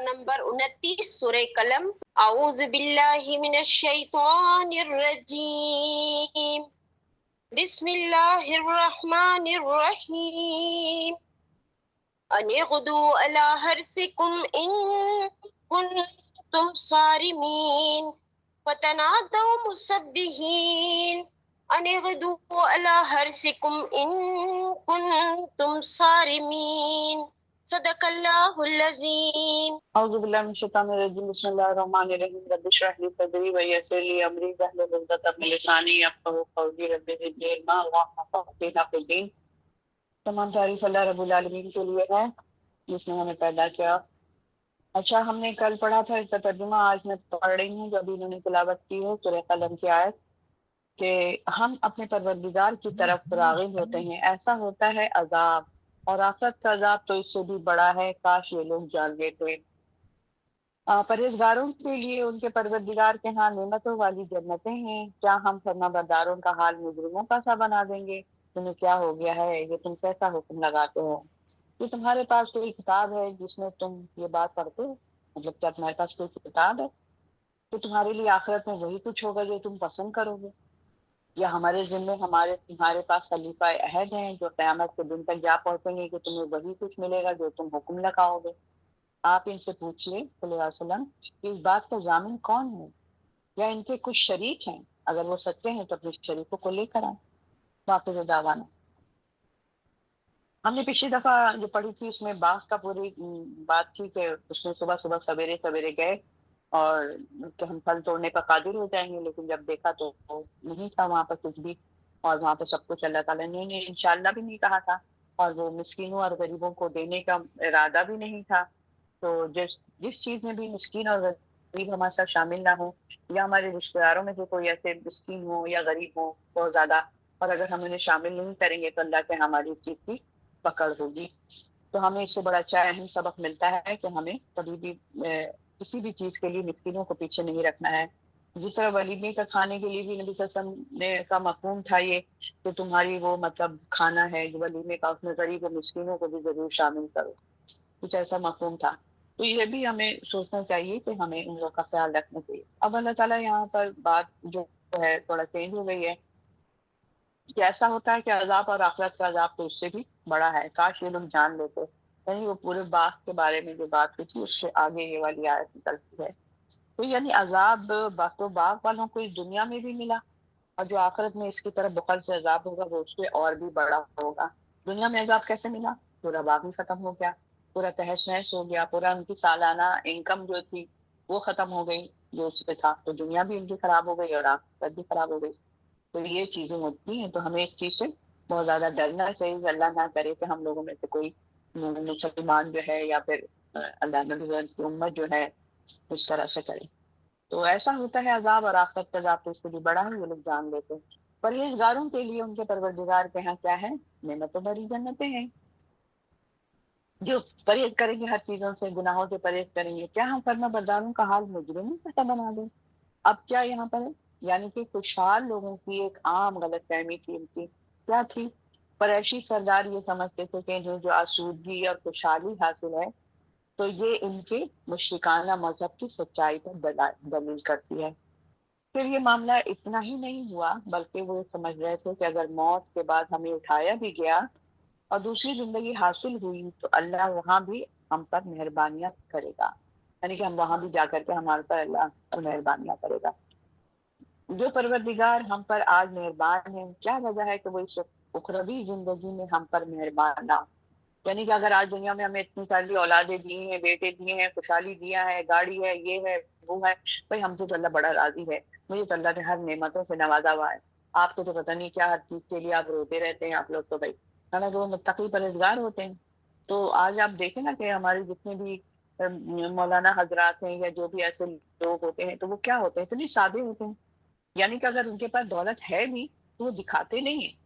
Number 29 سورہ قلم۔ اعوذ باللہ من الشیطان الرجیم، بسم اللہ الرحمن الرحیم، ان اغدوا علی حرثکم ان کنتم صارمین فتنادوا مصبحین ان اغدوا علی حرثکم ان کنتم صارمین۔ صدق اللہ العظیم۔ اعوذ باللہ من الشیطان الرجیم، بسم اللہ الرحمن الرحیم، رب اشرح لی صدری ویسر لی امری واحلل عقدۃ من لسانی یفقہوا قولی، رب زدنی علما اللہم فقہنا فی الدین۔ تمام تعریف اللہ رب العالمین کے لیے ہے جس نے ہمیں پیدا کیا۔ اچھا، ہم نے کل پڑھا تھا اس کا ترجمہ، آج میں پڑھ رہی ہوں جو ابھی انہوں نے تلاوت کی ہے سورہ قلم کی آیت، کہ ہم اپنے پروردگار کی طرف راغب ہوتے ہیں، ایسا ہوتا ہے عذاب، اور آخرت کا عذاب تو اس سے بھی بڑا ہے، کاش یہ لوگ جان لیتے۔ پرہیزگاروں کے لیے ان کے پروردگار کے ہاں نعمتوں والی جنتیں ہیں، کیا ہم فرما برداروں کا حال مجرموں کا سا بنا دیں گے؟ تمہیں کیا ہو گیا ہے، یہ تم کیسا حکم لگاتے ہو؟ کہ تمہارے پاس کوئی کتاب ہے جس میں تم یہ بات پڑھتے ہو؟ مطلب کیا تمہارے پاس کوئی کتاب ہے تو تمہارے لیے آخرت میں وہی کچھ ہوگا جو تم پسند کرو گے؟ یا ہمارے ذمے تمہارے پاس خلیفہ عہد ہیں جو قیامت کے دن تک جا پہنچیں گے کہ تمہیں وہی کچھ ملے گا جو تم حکم لگاؤ گے؟ آپ ان سے پوچھئے صلی اللہ علیہ وسلم کہ اس بات کا ضامن کون ہے، یا ان کے کچھ شریک ہیں؟ اگر وہ سچے ہیں تو اپنے شریکوں کو لے کر آئیں۔ واقع دعوانا، ہم نے پچھلی دفعہ جو پڑھی تھی اس میں باغ کا پوری بات تھی کہ اس میں صبح صبح سویرے سویرے گئے اور کہ ہم پھل توڑنے پر قادر ہو جائیں گے، لیکن جب دیکھا تو نہیں تھا وہاں پر کچھ بھی، اور وہاں پہ سب کچھ اللہ تعالیٰ نے انشاءاللہ بھی نہیں کہا تھا، اور وہ مسکینوں اور غریبوں کو دینے کا ارادہ بھی نہیں تھا۔ تو جس چیز میں بھی مسکین اور غریب ہمارے ساتھ شامل نہ ہو، یا ہمارے رشتہ داروں میں سے کوئی ایسے مسکین ہو یا غریب ہو بہت زیادہ، اور اگر ہم انہیں شامل نہیں کریں گے تو اللہ کے ہماری اس چیز کی پکڑ ہوگی۔ تو ہمیں اس سے بڑا اچھا اہم سبق ملتا ہے کہ ہمیں کبھی بھی کسی بھی چیز کے لیے مسکینوں کو پیچھے نہیں رکھنا ہے۔ جس طرح ولیمے کا کھانے کے لیے بھی نبی صلی اللہ علیہ وسلم نے کا مفہوم تھا یہ کہ تمہاری وہ مطلب کھانا ہے جو ولیمے کا، اس میں غریب و مسکینوں کو بھی ضرور شامل کرو، کچھ ایسا مفہوم تھا۔ تو یہ بھی ہمیں سوچنا چاہیے کہ ہمیں ان لوگوں کا خیال رکھنا چاہیے۔ اب اللہ تعالیٰ یہاں پر بات جو ہے تھوڑا چینج ہو گئی ہے کہ ایسا ہوتا ہے کہ عذاب اور آخرت کا عذاب تو اس سے بھی بڑا ہے، کاش یہ لوگ جان لیتے۔ یعنی وہ پورے باغ کے بارے میں جو بات ہوئی تھی اس سے آگے یہ والی آیت نکلتی ہے۔ تو یعنی عذاب تو باغ والوں کو اس دنیا میں بھی ملا، اور جو آخرت میں اس کی طرف بخل سے عذاب ہوگا وہ اس سے اور بھی بڑا ہوگا۔ دنیا میں عذاب کیسے ملا؟ پورا باغ ہی ختم ہو گیا، پورا تہس نہس ہو گیا، پورا ان کی سالانہ انکم جو تھی وہ ختم ہو گئی جو اس پہ تھا، تو دنیا بھی ان کی خراب ہو گئی اور آخرت بھی خراب ہو گئی۔ تو یہ چیزیں ہوتی ہیں، تو ہمیں اس چیز سے بہت زیادہ ڈرنا چاہیے، اللہ نہ کرے کہ ہم لوگوں میں سے کوئی مسلمان جو ہے یا پھر اللہ نبی کی امت جو ہے اس طرح سے کرے۔ تو ایسا ہوتا ہے عذاب اور آخرت کا عذاب تو اس سے بھی بڑا ہے، یہ لوگ جان لیتے ہیں۔ پرہیزگاروں کے لیے ان کے پروردگار کے ہاں کیا ہے؟ نعمتوں بھری جنتیں ہیں، جو پرہیز کریں گے ہر چیزوں سے، گناہوں سے پرہیز کریں گے۔ کیا ہم فرما برداروں کا حال مجرموں کا بنا دیں؟ اب کیا یہاں پر ہے؟ یعنی کہ خوشحال لوگوں کی ایک عام غلط فہمی تھی، ان کی کیا تھی؟ قریشی سردار یہ سمجھتے تھے کہ جو آسودگی اور خوشحالی حاصل ہے تو یہ ان کے مشرکانہ مذہب کی سچائی پر دلیل کرتی ہے۔ پھر یہ معاملہ اتنا ہی نہیں ہوا، بلکہ وہ سمجھ رہے تھے کہ اگر موت کے بعد ہمیں اٹھایا بھی گیا اور دوسری زندگی حاصل ہوئی تو اللہ وہاں بھی ہم پر مہربانیاں کرے گا، یعنی کہ ہم وہاں بھی جا کر کے ہمارے پر اللہ پر مہربانیاں کرے گا۔ جو پروردگار ہم پر آج مہربان ہے، کیا وجہ ہے کہ وہ اس اخروی زندگی میں ہم پر مہربان نہ؟ یعنی کہ اگر آج دنیا میں ہمیں اتنی ساری اولادیں دی ہیں، بیٹے دیے ہیں، خوشحالی دیا ہے، گاڑی ہے، یہ ہے وہ ہے، بھائی ہم سے تو اللہ بڑا راضی ہے، مجھے تو اللہ نے ہر نعمتوں سے نوازا ہوا ہے۔ آپ کو تو پتہ نہیں کیا ہر چیز کے لیے آپ روتے رہتے ہیں، آپ لوگ تو بھائی حالانکہ وہ متقی پرہیزگار ہوتے ہیں۔ تو آج آپ دیکھیں نا کہ ہمارے جتنے بھی مولانا حضرات ہیں یا جو بھی ایسے لوگ ہوتے ہیں تو وہ کیا ہوتے ہیں؟ اتنے سادے ہوتے ہیں، یعنی کہ اگر ان کے پاس دولت ہے بھی تو وہ دکھاتے نہیں ہیں،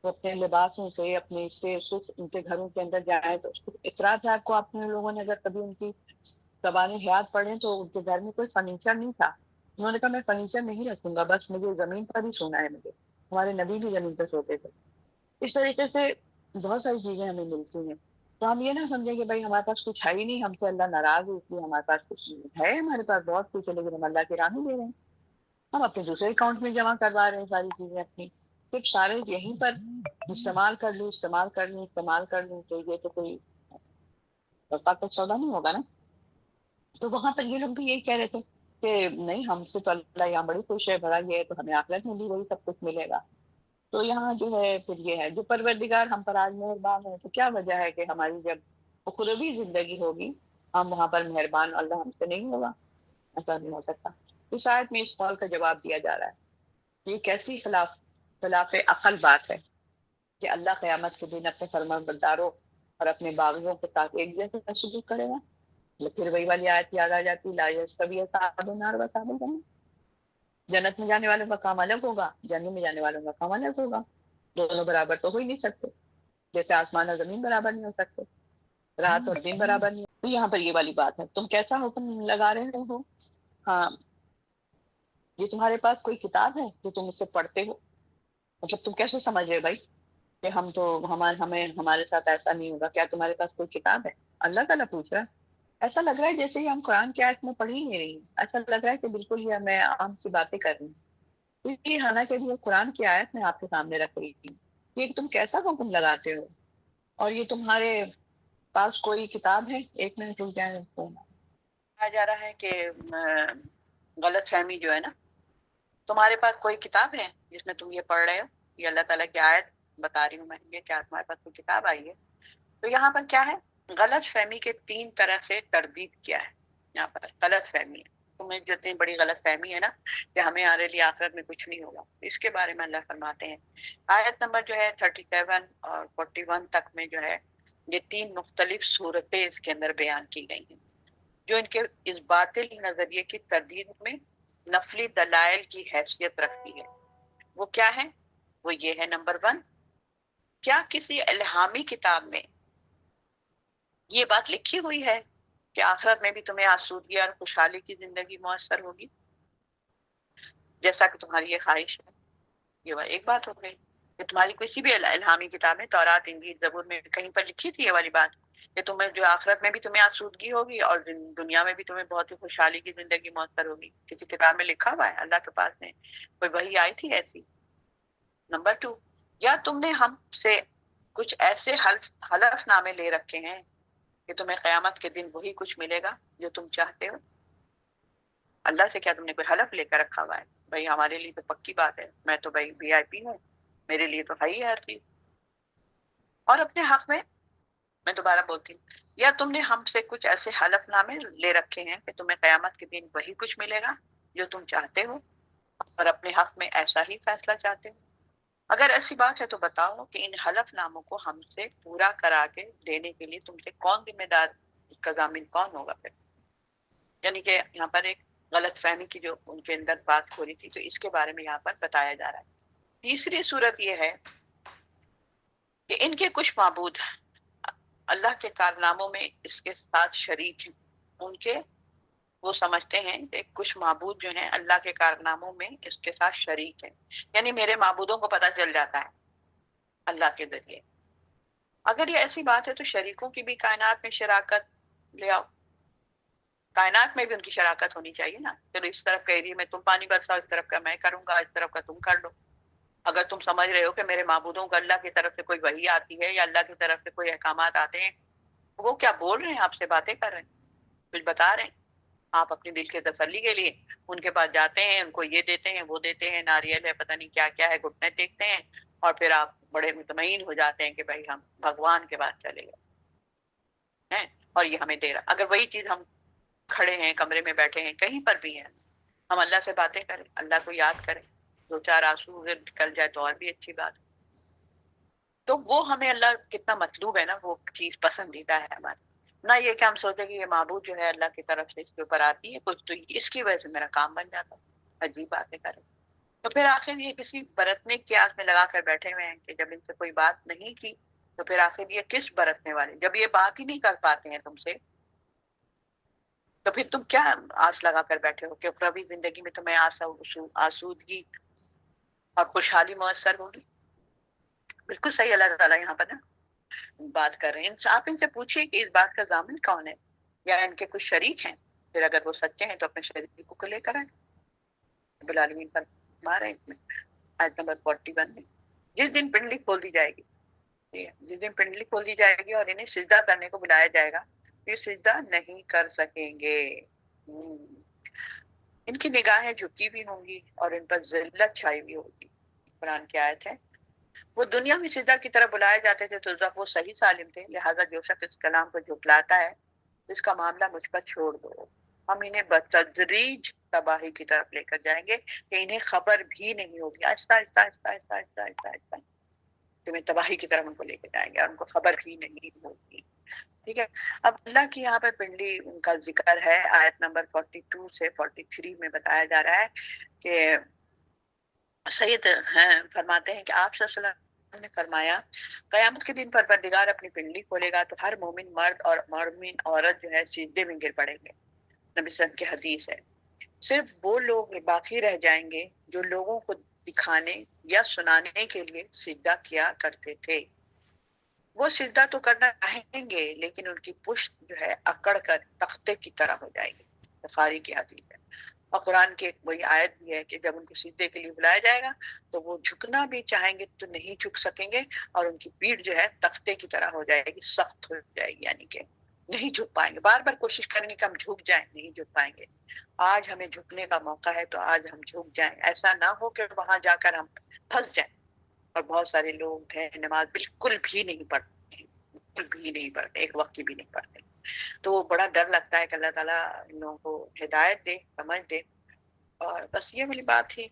وہ اپنے لباسوں سے، اپنے سے ان کے گھروں کے اندر جائیں تو اطراف ہے آپ کو، آپ لوگوں نے اگر کبھی ان کی زبان حیات پڑھیں تو ان کے گھر میں کوئی فرنیچر نہیں تھا، انہوں نے کہا میں فرنیچر نہیں رکھوں گا، بس مجھے زمین پر ہی سونا ہے، مجھے ہمارے نبی بھی زمین پر سوتے تھے۔ اس طریقے سے بہت ساری چیزیں ہمیں ملتی ہیں۔ تو ہم یہ نہ سمجھیں کہ بھائی ہمارے پاس کچھ ہے ہی نہیں، ہم سے اللہ ناراض ہے اس لیے ہمارے پاس کچھ ہے، ہمارے پاس بہت کچھ ہے لیکن ہم اللہ کی راہ نہیں دے رہے ہیں، ہم اپنے دوسرے اکاؤنٹ میں جمع کروا رہے ہیں ساری چیزیں اپنی، پھر سارے یہیں پر استعمال کر لوں استعمال کر لوں استعمال کر لوں، تو یہ تو کوئی کا سودا نہیں ہوگا نا۔ تو وہاں پر یہ لوگ بھی یہی کہہ رہے تھے کہ نہیں، ہم سے تو اللہ یہاں بڑی خوش ہے، بڑا یہ ہے، تو ہمیں آخرت میں بھی وہی سب کچھ ملے گا۔ تو یہاں جو ہے پھر یہ ہے، جو پروردگار ہم پر آج مہربان ہے، تو کیا وجہ ہے کہ ہماری جب اخروی زندگی ہوگی ہم وہاں پر مہربان اللہ ہم سے نہیں ہوگا؟ ایسا نہیں ہو سکتا۔ تو شاید میں اس قول کا جواب دیا جا رہا ہے، یہ کیسی خلاف عقل بات ہے کہ اللہ قیامت کے دن اپنے فرمان برداروں اور اپنے باغیوں کے ساتھ ایک جیسے سلوک کرے گا۔ پھر وہی والی آیت یاد آ جاتی، لا یستوی اصحاب النار واصحاب الجنہ، جنت میں جانے والوں کا کام الگ ہوگا، جنت میں جانے والوں کا کام الگ ہوگا، دونوں برابر تو ہو ہی نہیں سکتے، جیسے آسمان اور زمین برابر نہیں ہو سکتے، رات اور دن برابر نہیں۔ تو یہاں پر یہ والی بات ہے، تم کیسا حکم لگا رہے ہو؟ ہاں، یہ تمہارے پاس کوئی کتاب ہے جو تم اس سے پڑھتے ہو؟ مطلب تم کیسے سمجھ رہے بھائی کہ ہم تو ہمارے ساتھ ایسا نہیں ہوگا؟ کیا تمہارے پاس کوئی کتاب ہے؟ اللہ تعالیٰ پوچھ رہا ہے۔ ایسا لگ رہا ہے جیسے ہی ہم قرآن کی آیت میں پڑھ ہی نہیں رہی ہیں، ایسا لگ رہا ہے کہ بالکل یہ میں عام سی باتیں کر رہی ہوں، یہ حالانکہ یہ قرآن کی آیت میں آپ کے سامنے رکھ رہی تھی، یہ تم کیسا حکم لگاتے ہو؟ اور یہ تمہارے پاس کوئی کتاب ہے؟ ایک منٹ رک جائیں، کہا جا رہا ہے کہ غلط فہمی جو ہے نا، تمہارے پاس کوئی کتاب ہے جس میں تم یہ پڑھ رہے ہو؟ یہ اللہ تعالیٰ کی آیت بتا رہی ہوں میں، یہ کیا تمہارے پاس کوئی کتاب آئی ہے؟ تو یہاں پر کیا ہے، غلط فہمی کے 3 طرح سے تردید کیا ہے یہاں پر۔ غلط فہمی ہے، تمہیں جتنی بڑی غلط فہمی ہے نا کہ ہمیں ہمارے لیے آخرت میں کچھ نہیں ہوگا، اس کے بارے میں اللہ فرماتے ہیں آیت نمبر جو ہے 37 اور 41 تک میں جو ہے یہ 3 مختلف صورتیں اس کے اندر بیان کی گئی ہیں جو ان کے اس باطل نظریے کی تردید میں نفلی دلائل کی حیثیت رکھتی ہے۔ وہ کیا ہے؟ وہ یہ ہے، نمبر 1، کیا کسی الہامی کتاب میں یہ بات لکھی ہوئی ہے کہ آخرت میں بھی تمہیں آسودگی اور خوشحالی کی زندگی میسر ہوگی جیسا کہ تمہاری یہ خواہش ہے؟ یہ ایک بات ہو گئی کہ تمہاری کسی بھی الہامی کتاب میں، تورات، انجیل، زبور میں کہیں پر لکھی تھی یہ والی بات کہ تمہیں جو آخرت میں بھی تمہیں آسودگی ہوگی اور دنیا میں بھی تمہیں بہت ہی خوشحالی کی زندگی میسر ہوگی؟ کسی کتاب میں لکھا ہوا ہے؟ اللہ کے پاس میں کوئی وحی آئی تھی ایسی؟ نمبر 2، یا تم نے ہم سے کچھ ایسے حلف نامے لے رکھے ہیں کہ تمہیں قیامت کے دن وہی کچھ ملے گا جو تم چاہتے ہو؟ اللہ سے کیا تم نے کوئی حلف لے کر رکھا ہوا ہے؟ بھائی ہمارے لیے تو پکی بات ہے، میں تو بھائی VIP ہوں، میرے لیے تو ہے ہی ہر چیز۔ اور اپنے حق میں دوبارہ بولتی ہوں، یا تم نے ہم سے کچھ ایسے حلف نامے لے رکھے ہیں کہ تمہیں قیامت کے دن وہی کچھ ملے گا جو تم چاہتے ہو اور اپنے حق میں ایسا ہی فیصلہ چاہتے ہو؟ اگر ایسی بات ہے تو بتاؤ کہ ان حلف ناموں کو ہم سے پورا کرا کے دینے کے لیے تم سے کون ذمہ دار، اس کا ضامن کون ہوگا پھر؟ یعنی کہ یہاں پر ایک غلط فہمی کی جو ان کے اندر بات ہو رہی تھی، تو اس کے بارے میں یہاں پر بتایا جا رہا ہے۔ تیسری صورت یہ ہے کہ ان کے کچھ معبود اللہ کے کارناموں میں اس کے ساتھ شریک ہیں، ان کے وہ سمجھتے ہیں کہ کچھ معبود جو ہیں اللہ کے کارناموں میں اس کے ساتھ شریک ہیں، یعنی میرے معبودوں کو پتہ چل جاتا ہے اللہ کے ذریعے۔ اگر یہ ایسی بات ہے تو شریکوں کی بھی کائنات میں شراکت لے آؤ، کائنات میں بھی ان کی شراکت ہونی چاہیے نا۔ چلو اس طرف کا ایریا میں تم پانی برساؤ، اس طرف کا میں کروں گا، اس طرف کا تم کر لو۔ اگر تم سمجھ رہے ہو کہ میرے معبودوں کو اللہ کی طرف سے کوئی وحی آتی ہے یا اللہ کی طرف سے کوئی احکامات آتے ہیں، وہ کیا بول رہے ہیں؟ آپ سے باتیں کر رہے ہیں، کچھ بتا رہے ہیں، آپ اپنے دل کے تسلی کے لیے ان کے پاس جاتے ہیں، ان کو یہ دیتے ہیں، وہ دیتے ہیں، ناریل ہے، پتہ نہیں کیا کیا ہے، گھٹنے ٹیکتے ہیں، اور پھر آپ بڑے مطمئن ہو جاتے ہیں کہ بھائی ہم بھگوان کے پاس چلے گئے ہیں اور یہ ہمیں دے رہا۔ اگر وہی چیز ہم کھڑے ہیں، کمرے میں بیٹھے ہیں، کہیں پر بھی ہیں، ہم اللہ سے باتیں کریں، اللہ کو یاد کریں، 2-4 آنسو نکل جائے تو اور بھی اچھی بات۔ تو وہ ہمیں اللہ کتنا مطلوب ہے نا، وہ چیز پسندیدہ ہے ہماری، نہ یہ کہ ہم سوچیں کہ یہ معبود جو ہے اللہ کی طرف سے اس کے اوپر آتی ہے کچھ تو اس کی وجہ سے میرا کام بن جاتا ہے، عجیب باتیں کریں۔ تو پھر آخر یہ کسی برتنے کی آس میں لگا کر بیٹھے ہوئے ہیں کہ جب ان سے کوئی بات نہیں کی تو پھر آخر یہ کس برتنے والے؟ جب یہ بات ہی نہیں کر پاتے ہیں تم سے تو پھر تم کیا آس لگا کر بیٹھے ہو کہ اخروی زندگی میں تمہیں آسودگی اور خوشحالی میسر ہوگی؟ بالکل صحیح اللہ تعالیٰ یہاں پر نا بات کر رہے ہیں. آپ ان سے پوچھیے کہ اس بات کا ضامن کون ہے, یا ان کے کچھ شریک ہیں. پھر اگر وہ سچے ہیں تو اپنے شریک کو لے کر آئیں. رب العالمین فرما رہے ہیں اس میں آیت نمبر 41 میں, جس دن پنڈلی کھول دی جائے گی, جس دن پنڈلی کھول دی جائے گی اور انہیں سجدہ کرنے کو بلایا جائے گا, یہ سجدہ نہیں کر سکیں گے. ان کی نگاہیں جھکی بھی ہوں گی اور ان پر ذلت چھائی بھی ہوگی. قرآن کی آیت ہے. وہ دنیا میں سجدہ کی طرف بلائے جاتے تھے تو جب وہ صحیح سالم تھے, لہٰذا جو شخص اس کلام کو جھٹلاتا ہے اس کا معاملہ مجھ پر چھوڑ دو, ہم انہیں بتدریج تباہی کی طرف لے کر جائیں گے کہ انہیں خبر بھی نہیں ہوگی. آہستہ آہستہ آہستہ آہستہ آہستہ آہستہ آہستہ تمہیں تباہی کی طرف ان کو لے کے جائیں گے اور ان کو خبر بھی نہیں ہوگی. ٹھیک ہے. اب اللہ کی یہاں پر پنڈلی ان کا ذکر ہے. آیت نمبر 42 سے 43 میں بتایا جا رہا ہے کہ سید فرماتے ہیں کہ آپ صلی اللہ علیہ وسلم نے فرمایا, قیامت کے دن پروردگار اپنی پنڈلی کھولے گا تو ہر مومن مرد اور مومن عورت جو ہے سجدے میں گر پڑیں گے. نبی صلی اللہ علیہ وسلم کی حدیث ہے. صرف وہ لوگ باقی رہ جائیں گے جو لوگوں کو دکھانے یا سنانے کے لیے سجدہ کیا کرتے تھے. وہ سجدہ تو کرنا چاہیں گے لیکن ان کی پشت جو ہے اکڑ کر تختے کی طرح ہو جائے گی. بخاری کی حدیث ہے. اور قرآن کی ایک وہی آیت بھی ہے کہ جب ان کو سجدے کے لیے بلایا جائے گا تو وہ جھکنا بھی چاہیں گے تو نہیں جھک سکیں گے, اور ان کی پیٹھ جو ہے تختے کی طرح ہو جائے گی, سخت ہو جائے گی, یعنی کہ نہیں جھک پائیں گے. بار بار کوشش کریں گے کہ ہم جھک جائیں, نہیں جھک پائیں گے. آج ہمیں جھکنے کا موقع ہے تو آج ہم جھک جائیں. ایسا نہ ہو کہ وہاں جا کر ہم پھنس جائیں. اور بہت سارے لوگ ہیں نماز بالکل بھی نہیں پڑھتے, بالکل بھی نہیں پڑھتے, ایک وقت کی بھی نہیں پڑھتے. تو بڑا ڈر لگتا ہے کہ اللہ تعالیٰ ان لوگوں کو ہدایت دے, سمجھ دے. اور بس یہ والی بات تھی.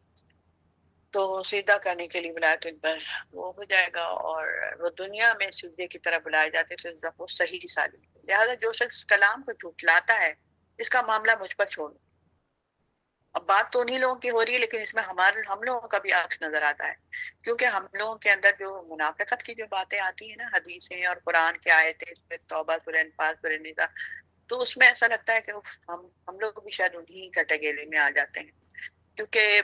تو سیدھا کرنے کے لیے بلایا تو ان پر وہ ہو جائے گا, اور وہ دنیا میں سجدے کی طرف بلائے جاتے تھے جب وہ صحیح سالم. لہٰذا جو شخص کلام کو جھٹلاتا ہے اس کا معاملہ مجھ پر چھوڑ. اب بات تو انہی لوگوں کی ہو رہی ہے لیکن اس میں ہم لوگوں کا بھی عکس نظر آتا ہے, کیونکہ ہم لوگوں کے اندر جو منافقت کی جو باتیں آتی ہیں نا, حدیثیں اور قرآن کے آیتیں, توبہ سورہ انفال سورہ نساء, تو اس میں ایسا لگتا ہے کہ ہم لوگ بھی شاید انہی کیٹیگری میں آ جاتے ہیں. کیونکہ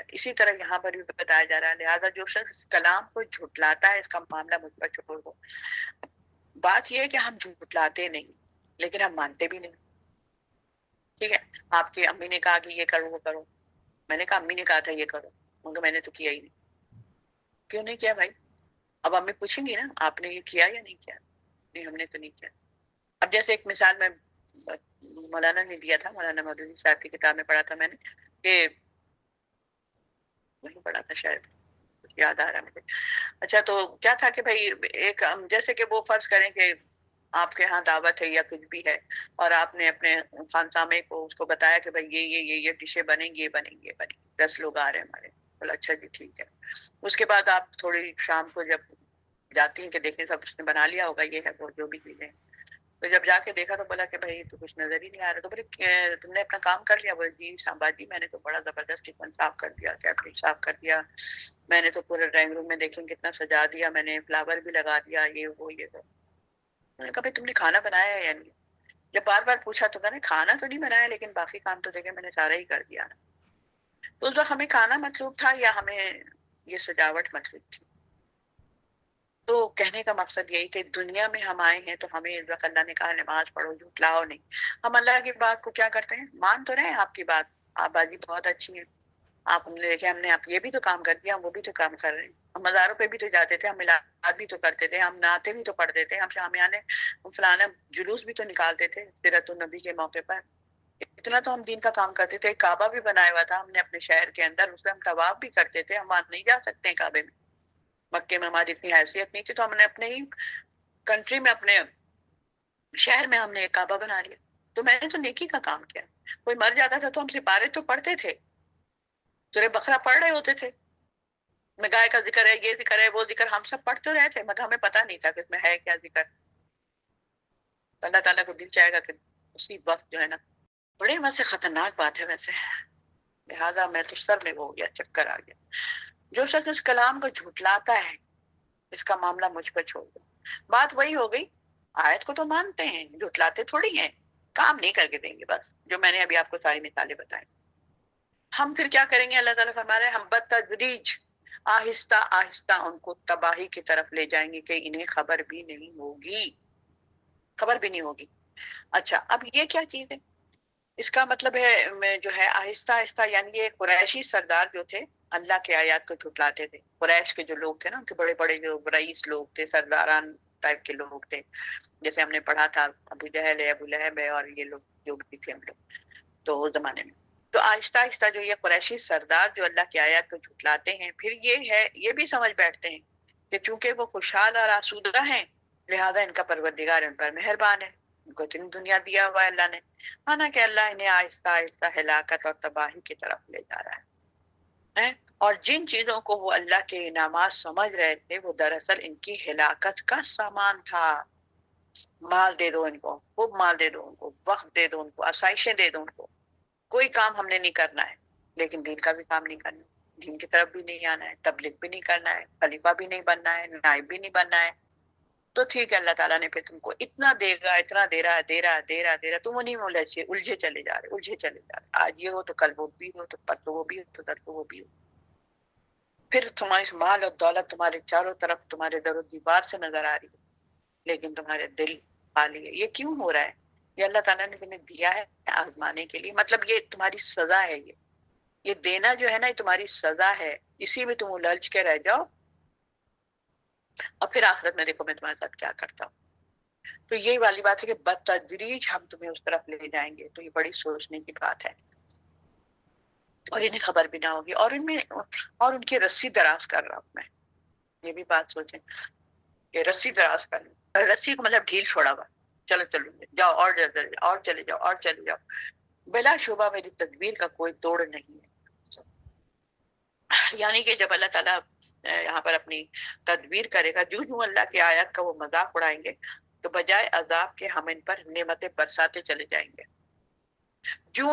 اسی طرح یہاں پر بھی بتایا جا رہا ہے, لہٰذا جو شخص کلام کو جھٹلاتا ہے اس کا معاملہ مجھ پر چھوڑ دو. بات یہ ہے کہ ہم جھٹلاتے نہیں لیکن ہم مانتے بھی نہیں. ٹھیک ہے. آپ کی امی نے کہا کہ یہ کرو وہ کرو, میں نے کہا امی نے کہا تھا یہ کرو, مگر میں نے تو کیا ہی نہیں. کیوں نہیں کیا بھائی؟ اب امی پوچھیں گی نا آپ نے یہ کیا یا نہیں کیا. نہیں ہم نے تو نہیں کیا. اب جیسے ایک مثال میں مولانا نے دیا تھا, مولانا مودودی صاحب کی کتاب میں پڑھا تھا میں نے, کہ وہی پڑھا تھا شاید, یاد آ رہا ہے مجھے. اچھا تو کیا تھا کہ بھائی ایک جیسے کہ وہ فرض کریں کہ آپ کے ہاں دعوت ہے یا کچھ بھی ہے, اور آپ نے اپنے خانسامے کو اس کو بتایا کہ بھائی یہ ڈشیں بنیں گی, یہ بنیں گی, یہ بنیں گی, 10 لوگ آ رہے ہیں ہمارے. بولا اچھا جی ٹھیک ہے. اس کے بعد آپ تھوڑی شام کو جب جاتی ہیں کہ دیکھیں سب اس نے بنا لیا ہوگا, یہ ہے وہ جو بھی چیزیں, تو جب جا کے دیکھا تو بولا کہ بھائی تو کچھ نظر ہی نہیں آ رہا. تو بولے تم نے اپنا کام کر لیا؟ بولے جی شامبا جی میں نے تو بڑا زبردست کچن صاف کر دیا, کیبنٹ صاف کر دیا, میں نے تو پورے ڈرائنگ روم میں دیکھیں کتنا سجا دیا, میں نے فلاور بھی لگا دیا, یہ وہ یہ وہ. میں نے کہا بھائی تم نے کھانا بنایا ہے یا نہیں؟ جب بار بار پوچھا تو کہا کھانا تو نہیں بنایا لیکن باقی کام تو دیکھے میں نے سارا ہی کر دیا. تو اس وقت ہمیں کھانا مطلوب تھا یا ہمیں یہ سجاوٹ مطلوب تھی؟ تو کہنے کا مقصد یہی کہ دنیا میں ہم آئے ہیں تو ہمیں اس وقت اللہ نے کہا نماز پڑھو, جھٹلاؤ نہیں. ہم اللہ کی بات کو کیا کرتے ہیں, مان تو رہے ہیں آپ کی بات, آپ بازی بہت اچھی ہیں, آپ ہم نے دیکھے, ہم نے آپ یہ بھی تو کام کر دیا, ہم وہ بھی تو کام کر رہے ہیں, ہم مزاروں پہ بھی تو جاتے تھے, ہم ملاقات بھی تو کرتے تھے, ہم نعتیں بھی تو پڑھتے تھے, ہم شامیانے فلانا جلوس بھی تو نکالتے تھے سیرت النبی کے موقع پر. اتنا تو ہم دین کا کام کرتے تھے. ایک کعبہ بھی بنایا ہوا تھا ہم نے اپنے شہر کے اندر, اس پہ ہم طواف بھی کرتے تھے. ہم وہاں نہیں جا سکتے ہیں کعبے میں, مکے میں ہماری اتنی حیثیت نہیں تھی, تو ہم نے اپنے ہی کنٹری میں, اپنے شہر میں ہم نے ایک کعبہ بنا لیا. تو میں نے تو نیکی کا کام کیا. کوئی مر جاتا تھا تو ہم سپارے تو پڑھتے تھے, سورہ بقرہ پڑھ رہے ہوتے تھے, میں گائے کا ذکر ہے, یہ ذکر ہے, وہ ذکر, ہم سب پڑھتے رہے تھے, مگر ہمیں پتہ نہیں تھا کہ اس میں ہے کیا ذکر. اللہ تعالیٰ کو دل چاہے گا کہ اسی وقت جو ہے نا, بڑے ویسے خطرناک بات ہے ویسے, لہٰذا میں تو سر میں وہ ہو گیا, چکر آ گیا. جو شخص اس کلام کو جھٹلاتا ہے اس کا معاملہ مجھ پر چھوڑ دو. بات وہی ہو گئی, آیت کو تو مانتے ہیں, جھٹلاتے تھوڑی ہیں, کام نہیں کر کے دیں گے. بس جو میں نے ابھی آپ کو ساری مثالیں بتائیں. ہم پھر کیا کریں گے؟ اللہ تعالیٰ فرما رہے ہیں ہم بتدریج آہستہ آہستہ ان کو تباہی کی طرف لے جائیں گے کہ انہیں خبر بھی نہیں ہوگی، خبر بھی نہیں ہوگی۔ اچھا اب یہ کیا چیز ہے؟ اس کا مطلب ہے جو ہے آہستہ آہستہ، یعنی یہ قریشی سردار جو تھے اللہ کے آیات کو جھٹلاتے تھے، قریش کے جو لوگ تھے نا، ان کے بڑے بڑے جو رئیس لوگ تھے، سرداران ٹائپ کے لوگ تھے، جیسے ہم نے پڑھا تھا ابو جہل ہے، ابو لہب ہے، اور یہ لوگ جو بھی تھے ہم لوگ تو اس زمانے میں۔ تو آہستہ آہستہ جو یہ قریشی سردار جو اللہ کی آیات کو جھٹلاتے ہیں، پھر یہ ہے، یہ بھی سمجھ بیٹھتے ہیں کہ چونکہ وہ خوشحال اور آسودہ ہیں، لہذا ان کا پروردگار ان پر مہربان ہے، ان کو اتنی دنیا دیا ہوا ہے اللہ نے، حالانکہ اللہ انہیں آہستہ آہستہ ہلاکت اور تباہی کی طرف لے جا رہا ہے۔ اور جن چیزوں کو وہ اللہ کے انعامات سمجھ رہے تھے، وہ دراصل ان کی ہلاکت کا سامان تھا۔ مال دے دو ان کو، خوب مال دے دو ان کو، وقت دے دو ان کو، آسائشیں دے دو ان کو، کوئی کام ہم نے نہیں کرنا ہے، لیکن دین کا بھی کام نہیں کرنا، دین کی طرف بھی نہیں آنا ہے، تبلیغ بھی نہیں کرنا ہے، خلیفہ بھی نہیں بننا ہے، نائب بھی نہیں بننا ہے، تو ٹھیک ہے، اللہ تعالیٰ نے پھر تم کو اتنا دے گا، اتنا دے رہا تم انہیں میں الجھے چلے جا رہے، آج یہ ہو تو کل وہ بھی ہو، تو پرسوں وہ بھی ہو، تو ترسوں وہ بھی ہو، پھر تمہاری مال اور دولت تمہارے چاروں طرف تمہارے در و دیوار سے نظر آ رہی ہے، لیکن تمہارے دل خالی ہے۔ یہ کیوں ہو رہا ہے؟ یہ اللہ تعالیٰ نے تمہیں دیا ہے آزمانے کے لیے، مطلب یہ تمہاری سزا ہے، یہ دینا جو ہے نا، یہ تمہاری سزا ہے، اسی میں تم الجھ کے رہ جاؤ، اور پھر آخرت میں دیکھو میں تمہارے ساتھ کیا کرتا ہوں۔ تو یہی والی بات ہے کہ بتدریج ہم تمہیں اس طرف لے جائیں گے، تو یہ بڑی سوچنے کی بات ہے، اور انہیں خبر بھی نہ ہوگی، اور ان کی رسی دراز کر رہا ہوں میں، یہ بھی بات سوچیں کہ رسی دراز کر لوں، رسی کو مطلب ڈھیل چھوڑا ہوا، چلو جاؤ، اور چلے جاؤ، بلا شبہ میری تدبیر کا کوئی توڑ نہیں ہے۔ یعنی کہ جب اللہ تعالیٰ یہاں پر اپنی تدبیر کرے گا، جو اللہ کی آیات کا وہ مذاق اڑائیں گے، تو بجائے عذاب کے ہم ان پر نعمتیں برساتے چلے جائیں گے۔ جو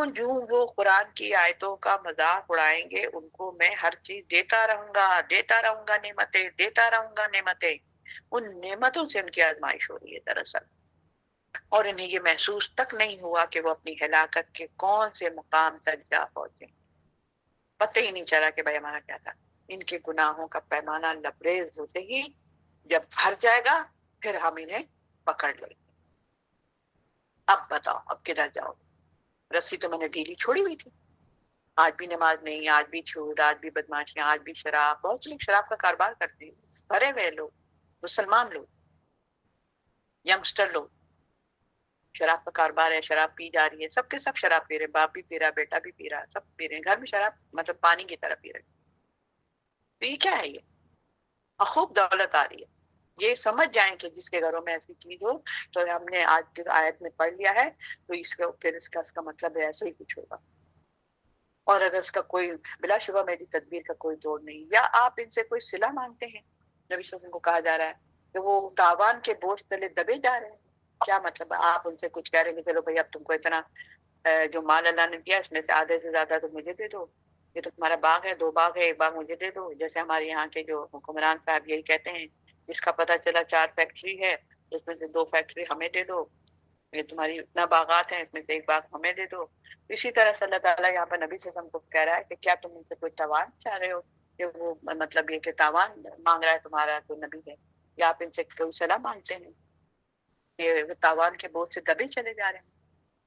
وہ قرآن کی آیتوں کا مذاق اڑائیں گے، ان کو میں ہر چیز دیتا رہوں گا، نعمتیں، ان نعمتوں سے ان کی آزمائش ہو رہی ہے دراصل، اور انہیں یہ محسوس تک نہیں ہوا کہ وہ اپنی ہلاکت کے کون سے مقام تک جا پہنچے، پتہ ہی نہیں چلا کہ بھائی ہمارا کیا تھا۔ ان کے گناہوں کا پیمانہ لبریز ہوتے ہی جب بھر جائے گا، پھر ہم انہیں پکڑ لیں گے۔ اب بتاؤ اب کدھر جاؤ؟ رسی تو میں نے ڈھیلی چھوڑی ہوئی تھی، آج بھی نماز نہیں، آج بھی جھوٹ، آج بھی بدماشیاں، آج بھی شراب، بہت سے شراب کا کاروبار کرتے ہیں، بھرے ہوئے لوگ، مسلمان لوگ، ینگسٹر لوگ، شراب کا کاروبار ہے، شراب پی جا رہی ہے، سب کے سب شراب پی رہے، باپ بھی پی رہا، بیٹا بھی پی رہا، سب پی رہے ہیں، گھر میں شراب مطلب پانی کی طرح پی رہے۔ تو یہ کیا ہے؟ یہ اور خوب دولت آ رہی ہے۔ یہ سمجھ جائیں کہ جس کے گھروں میں ایسی چیز ہو، تو ہم نے آج کی آیت میں پڑھ لیا ہے، تو اس کا پھر اس کا مطلب ہے ایسے ہی کچھ ہوگا، اور اگر اس کا کوئی بلا شبہ میری تدبیر کا کوئی توڑ نہیں، یا آپ ان سے کوئی صلہ مانگتے ہیں، نبی صلی اللہ علیہ وسلم کو کہا جا رہا ہے کہ وہ تاوان کے بوجھ تلے دبے جا رہے ہیں، کیا مطلب ہے؟ آپ ان سے کچھ کہہ رہے ہیں کہ چلو بھائی اب تم کو اتنا جو مال اللہ نے دیا اس میں سے آدھے سے زیادہ تو مجھے دے دو، یہ تو تمہارا باغ ہے، 2 باغ ہے، 1 باغ مجھے دے دو، جیسے ہمارے یہاں کے جو حکمران صاحب یہی کہتے ہیں، جس کا پتہ چلا 4 فیکٹری ہے، اس میں سے 2 فیکٹری ہمیں دے دو، یہ تمہاری اتنا باغات ہیں، اس میں سے 1 باغ ہمیں دے دو۔ اسی طرح سے اللہ تعالیٰ یہاں پر نبی صلی اللہ علیہ وسلم کو کہہ رہا ہے کہ کیا تم ان سے کوئی تاوان چاہ رہے ہو، کہ وہ مطلب یہ کہ تاوان مانگ رہا ہے تمہارا تو نبی ہے، یا آپ ان سے کوئی صلاح مانگتے ہیں کہ تاوان کے بوجھ سے دبے چلے جا رہے ہیں،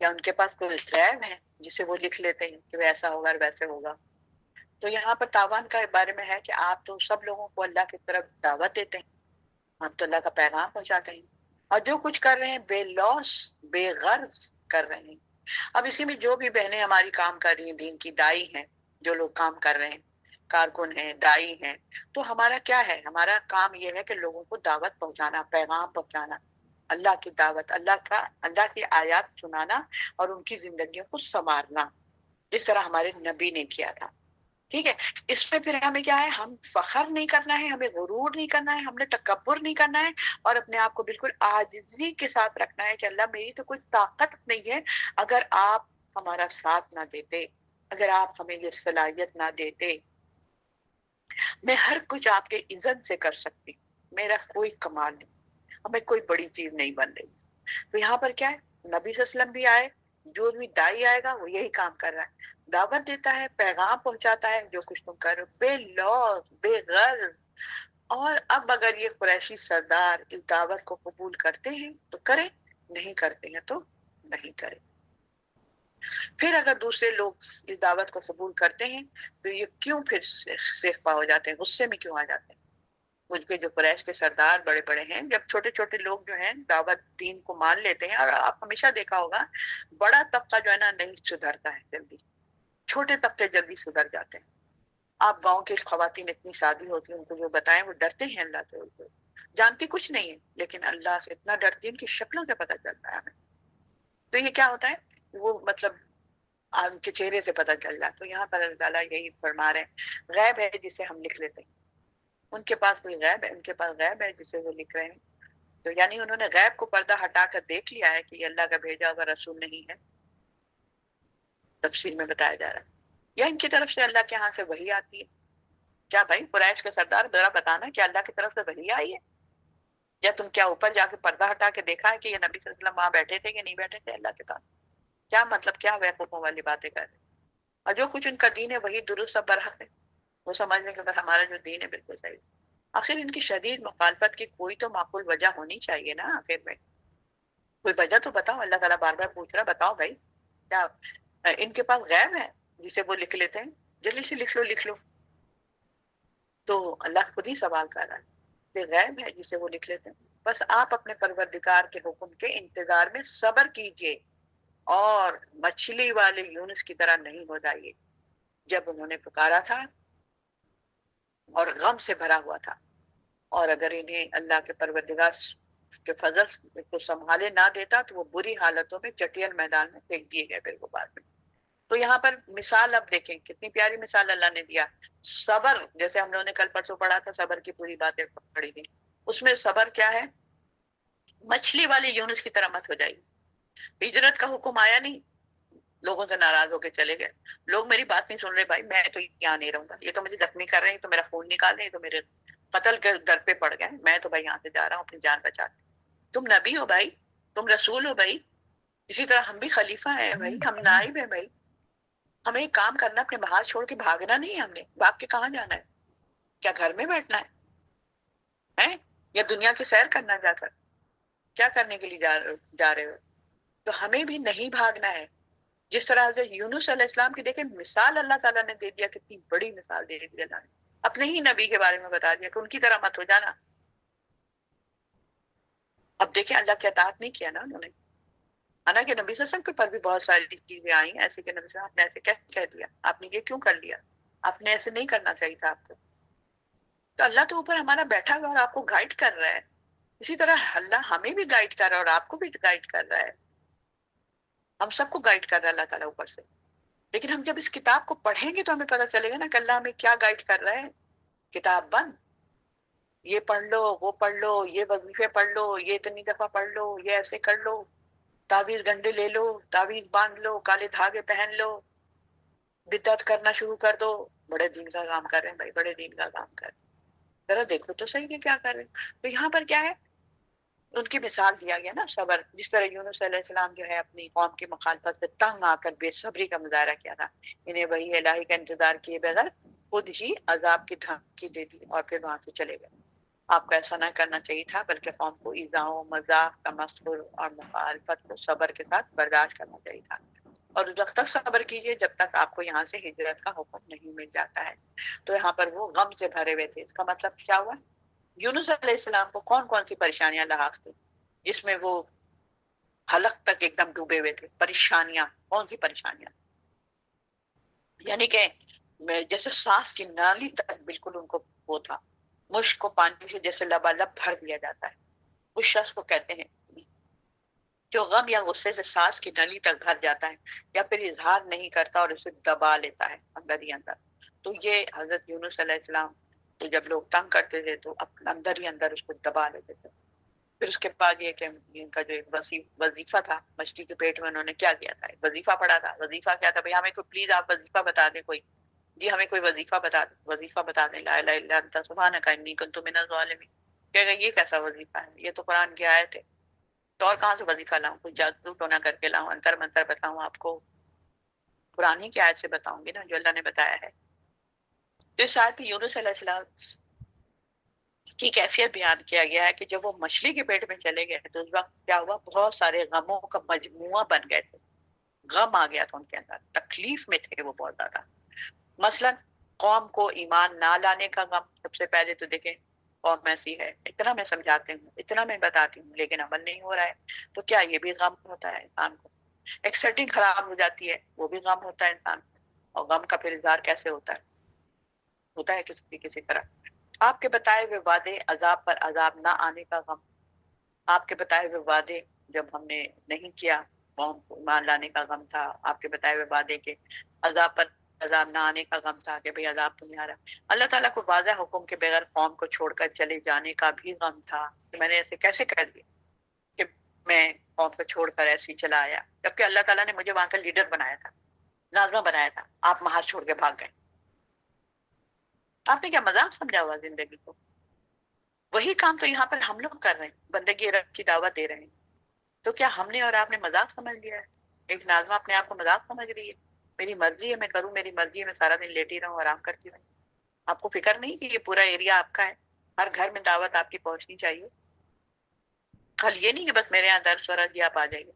یا ان کے پاس کوئی غیب ہے جسے وہ لکھ لیتے ہیں کہ ایسا ہوگا اور ویسے ہوگا۔ تو یہاں پر تاوان کا بارے میں ہے کہ آپ تو سب لوگوں کو اللہ کی طرف دعوت دیتے ہیں، آپ تو اللہ کا پیغام پہنچاتے ہیں، اور جو کچھ کر رہے ہیں بے لوث بے غرض کر رہے ہیں۔ اب اسی میں جو بھی بہنیں ہماری کام کر رہی ہیں، دین کی دائی ہیں، جو لوگ کام کر رہے ہیں، کارکن ہیں، دائی ہیں، تو ہمارا کیا ہے؟ ہمارا کام یہ ہے کہ لوگوں کو دعوت پہنچانا، پیغام پہنچانا، اللہ کی دعوت، اللہ کی آیات سنانا، اور ان کی زندگیوں کو سنوارنا، جس طرح ہمارے نبی نے کیا تھا۔ ٹھیک ہے، اس میں پھر ہمیں کیا ہے؟ ہم فخر نہیں کرنا ہے، ہمیں غرور نہیں کرنا ہے، ہم نے تکبر نہیں کرنا ہے، اور اپنے آپ کو بالکل عاجزی کے ساتھ رکھنا ہے کہ اللہ میری تو کوئی طاقت نہیں ہے، اگر آپ ہمارا ساتھ نہ دیتے، اگر آپ ہمیں یہ صلاحیت نہ دیتے، میں ہر کچھ آپ کے اذن سے کر سکتی، میرا کوئی کمال نہیں، ہمیں کوئی بڑی چیز نہیں بن رہی۔ تو یہاں پر کیا ہے؟ نبی صلی اللہ علیہ وسلم بھی آئے، جو بھی دائی آئے گا وہ یہی کام کر رہا ہے، دعوت دیتا ہے، پیغام پہنچاتا ہے، جو کچھ تم کر رہے ہو بے لوث بے غرض. اور اب اگر یہ قریشی سردار اس دعوت کو قبول کرتے ہیں تو کریں، نہیں کرتے ہیں تو نہیں کریں. پھر اگر دوسرے لوگ اس دعوت کو قبول کرتے ہیں تو یہ کیوں پھر سیخ پا ہو جاتے ہیں، غصے میں کیوں آ جاتے ہیں؟ ان کے جو قریش کے سردار بڑے بڑے ہیں، جب چھوٹے چھوٹے لوگ جو ہیں دعوت دین کو مان لیتے ہیں، اور آپ ہمیشہ دیکھا ہوگا بڑا طبقہ جو ہے نا نہیں سدھرتا ہے جلدی، چھوٹے طبقے جلدی سدھر جاتے ہیں. آپ گاؤں کی خواتین اتنی شادی ہوتی ہیں، ان کو جو بتائیں وہ ڈرتے ہیں اللہ سے، جانتی کچھ نہیں ہے لیکن اللہ سے اتنا ڈرتی ہیں، ان کی شکلوں سے پتہ چلتا ہے ہمیں. تو یہ کیا ہوتا ہے، وہ مطلب ان کے چہرے سے پتہ چل جاتا. تو یہاں پر اللہ تعالیٰ یہی فرما رہے ہیں، غیب ہے جسے ہم لکھ لیتے ہیں. ان کے پاس کوئی غیب ہے، ان کے پاس غیب ہے جسے وہ لکھ رہے ہیں. تو یعنی انہوں نے غیب کو پردہ ہٹا کر دیکھ لیا ہے کہ یہ اللہ کا بھیجا ہوا رسول نہیں ہے. تفسیر میں بتایا جا رہا ہے یا ان کی طرف سے اللہ کے ہاں سے وحی آتی ہے. کیا بھائی قریش کے سردار ذرا بتانا کہ اللہ کی طرف سے وحی آئی ہے، یا تم کیا اوپر جا کے پردہ ہٹا کے دیکھا ہے کہ یہ نبی صلی اللہ علیہ وسلم وہاں بیٹھے تھے کہ نہیں بیٹھے تھے اللہ کے پاس؟ کیا مطلب، کیا بیوقوفوں والی باتیں کر رہے ہیں. اور جو کچھ ان کا دین ہے وہی درست اور برحق ہے، وہ سمجھ لیں کہ ہمارا جو دین ہے بالکل صحیح. آخر ان کی شدید مخالفت کی کوئی تو معقول وجہ ہونی چاہیے نا، آخر میں کوئی وجہ تو بتاؤ. اللہ تعالیٰ بار بار پوچھ رہا، بتاؤ بھائی کیا ان کے پاس غیب ہے جسے وہ لکھ لیتے ہیں؟ جلدی سے لکھ لو لکھ لو. تو اللہ خود ہی سوال کر رہا ہے کہ غیب ہے جسے وہ لکھ لیتے ہیں. بس آپ اپنے پروردگار کے حکم کے انتظار میں صبر کیجئے اور مچھلی والے یونس کی طرح نہیں ہو جائیے جب انہوں نے پکارا تھا اور غم سے بھرا ہوا تھا. اور اگر انہیں اللہ کے پروردگار کے فضل کو سنبھالے نہ دیتا تو وہ بری حالتوں میں چٹیل میدان میں پھینک دیے گئے پھر وہ بعد میں. تو یہاں پر مثال اب دیکھیں کتنی پیاری مثال اللہ نے دیا. صبر، جیسے ہم لوگوں نے کل پرسوں پڑھا تھا صبر کی پوری باتیں پڑھی تھی، اس میں صبر کیا ہے، مچھلی والے یونس کی طرح مت ہو جائیے. ہجرت کا حکم آیا نہیں، لوگوں سے ناراض ہو کے چلے گئے. لوگ میری بات نہیں سن رہے، بھائی میں تو یہاں نہیں رہوں گا، یہ تو مجھے زخمی کر رہے ہیں، تو میرا خون نکال رہے ہیں، تو میرے قتل کے در پہ پڑ گئے، میں تو بھائی یہاں سے جا رہا ہوں اپنی جان بچا کے. تم نبی ہو بھائی، تم رسول ہو بھائی، اسی طرح ہم بھی خلیفہ ہیں بھائی، ہم نائب ہیں بھائی. ہمیں ایک کام کرنا، اپنے محال چھوڑ کے بھاگنا نہیں ہے. ہم نے بھاگ کے کہاں جانا ہے؟ کیا گھر میں بیٹھنا ہے یا دنیا کی سیر کرنا جا کر؟ کیا کرنے کے لیے جا رہے ہو؟ تو ہمیں بھی نہیں بھاگنا ہے. جس طرح سے یونس علیہ السلام کی دیکھیں مثال اللہ تعالیٰ نے دے دیا، کتنی بڑی مثال دے دی اللہ نے، اپنے ہی نبی کے بارے میں بتا دیا کہ ان کی طرح مت ہو جانا. اب دیکھیں اللہ کی اطاعت نہیں کیا نا انہوں نے. حالانکہ نبی صلی اللہ علیہ وسلم کے پر بھی بہت ساری چیزیں آئی ایسے کہ نبی صلی اللہ علیہ وسلم آپ نے ایسے کہہ دیا، آپ نے یہ کیوں کر لیا، آپ نے ایسے نہیں کرنا چاہیے تھا آپ کو. تو اللہ تو اوپر ہمارا بیٹھا ہوا اور آپ کو گائیڈ کر رہا ہے. اسی طرح اللہ ہمیں بھی گائیڈ کر رہا ہے اور آپ کو بھی گائیڈ کر رہا ہے. ہم سب کو گائیڈ کر رہا ہے اللہ تعالیٰ اوپر سے. لیکن ہم جب اس کتاب کو پڑھیں گے تو ہمیں پتہ چلے گا نا کہ اللہ ہمیں کیا گائیڈ کر رہا ہے. کتاب بند، یہ پڑھ لو وہ پڑھ لو، یہ وظیفے پڑھ لو، یہ اتنی دفعہ پڑھ لو، یہ ایسے کر لو، تعویذ گنڈے لے لو، تعویذ باندھ لو، کالے دھاگے پہن لو، بدعت کرنا شروع کر دو. بڑے دین کا کام کر رہے ہیں بھائی، بڑے دین کا کام کر رہے ہیں، ذرا دیکھو تو صحیح کہ کیا کر رہے ہیں. تو یہاں پر کیا ہے، ان کی مثال دیا گیا نا صبر. جس طرح یونس علیہ السلام جو ہے اپنی قوم کی مخالفت سے تنگ آ کر بے صبری کا مظاہرہ کیا تھا، انہیں وہی الہی کا انتظار کیے بغیر خود ہی عذاب کی دھمکی دے دی اور پھر وہاں سے چلے گئے. آپ کو ایسا نہ کرنا چاہیے تھا، بلکہ قوم کو ایذاؤں، مذاق، تمسخر اور مخالفت کو صبر کے ساتھ برداشت کرنا چاہیے تھا. اور اس وقت تک صبر کیجیے جب تک آپ کو یہاں سے ہجرت کا حکم نہیں مل جاتا ہے. تو یہاں پر وہ غم سے بھرے ہوئے تھے. اس کا مطلب کیا ہوا، یونس علیہ السلام کو کون کون سی پریشانیاں لاحق تھی جس میں وہ حلق تک ایک دم ڈوبے ہوئے تھے. پریشانیاں کون سی پریشانیاں، یعنی کہ جیسے سانس کی نالی تک بالکل ان کو وہ تھا، مشک کو پانی سے جیسے لبالب بھر دیا جاتا ہے. اس شخص کو کہتے ہیں جو غم یا غصے سے سانس کی نلی تک بھر جاتا ہے یا پھر اظہار نہیں کرتا اور اسے دبا لیتا ہے اندر ہی اندر. تو یہ حضرت یونس علیہ السلام تو جب لوگ تنگ کرتے تھے تو اندر ہی اندر اس کو دبا لیتے تھے. پھر اس کے بعد یہ کہ ان کا جو ایک وظیفہ تھا، مچھلی کے پیٹ میں انہوں نے کیا کیا تھا، ایک وظیفہ پڑھا تھا. وظیفہ کیا تھا بھئی، ہمیں کوئی پلیز آپ وظیفہ بتا دیں، کوئی جی ہمیں کوئی وظیفہ بتا دیں. وظیفہ بتا دیں، لا الہ الا انت سبحانک انی کنت من الظالمین. کہے گا یہ کیسا وظیفہ ہے، یہ تو قرآن کی آیت ہے. تو اور کہاں سے وظیفہ لاؤں، کوئی جادو ٹونا کر کے لاؤں، انتر منتر بتاؤں آپ کو؟ قرآن کی آیت سے بتاؤں گی نا جو اللہ نے بتایا ہے. تو اس آیت میں یونس علیہ السلام کی کیفیت بیان کیا گیا ہے کہ جب وہ مچھلی کے پیٹ میں چلے گئے تو اس وقت کیا ہوا, بہت سارے غموں کا مجموعہ بن گئے تھے, غم آ گیا تھا ان کے اندر, تکلیف میں تھے وہ بہت زیادہ. مثلا قوم کو ایمان نہ لانے کا غم. سب سے پہلے تو دیکھیں قوم ایسی ہے, اتنا میں سمجھاتی ہوں, اتنا میں بتاتی ہوں, لیکن عمل نہیں ہو رہا ہے, تو کیا یہ بھی غم ہوتا ہے انسان کو؟ ایک سیٹنگ خراب ہو جاتی ہے, وہ بھی غم ہوتا ہے انسان کو. اور غم کا پھر اظہار کیسے ہوتا ہے کسی طرح. آپ کے بتائے ہوئے وعدے, عذاب پر عذاب نہ آنے کا غم. آپ کے بتائے ہوئے وعدے جب ہم نے نہیں کیا, قوم کو ایمان لانے کا غم تھا. آپ کے بتائے ہوئے وعدے کے عذاب پر عذاب نہ آنے کا غم تھا کہ بھئی عذاب تو نہیں آ رہا. اللہ تعالیٰ کو واضح حکم کے بغیر قوم کو چھوڑ کر چلے جانے کا بھی غم تھا کہ میں نے ایسے کیسے کر دیا کہ میں قوم کو چھوڑ کر ایسے ہی چلا آیا, جبکہ اللہ تعالیٰ نے مجھے وہاں کا لیڈر بنایا تھا, ناظمہ بنایا تھا. آپ محاذ چھوڑ کے بھاگ گئے. آپ نے کیا مذاق سمجھا ہوا زندگی کو؟ وہی کام تو یہاں پر ہم لوگ کر رہے ہیں, بندگی رب کی دعوت دے رہے ہیں. تو کیا ہم نے اور آپ نے مذاق سمجھ لیا ہے؟ ایک ناظمہ اپنے آپ کو مذاق سمجھ رہی ہے, میری مرضی ہے میں کروں, میری مرضی ہے میں سارا دن لیٹی رہوں, آرام کرتی رہوں. آپ کو فکر نہیں کہ یہ پورا ایریا آپ کا ہے, ہر گھر میں دعوت آپ کی پہنچنی چاہیے. کل یہ نہیں کہ بس میرے یہاں درس ورس آپ آ جائیے.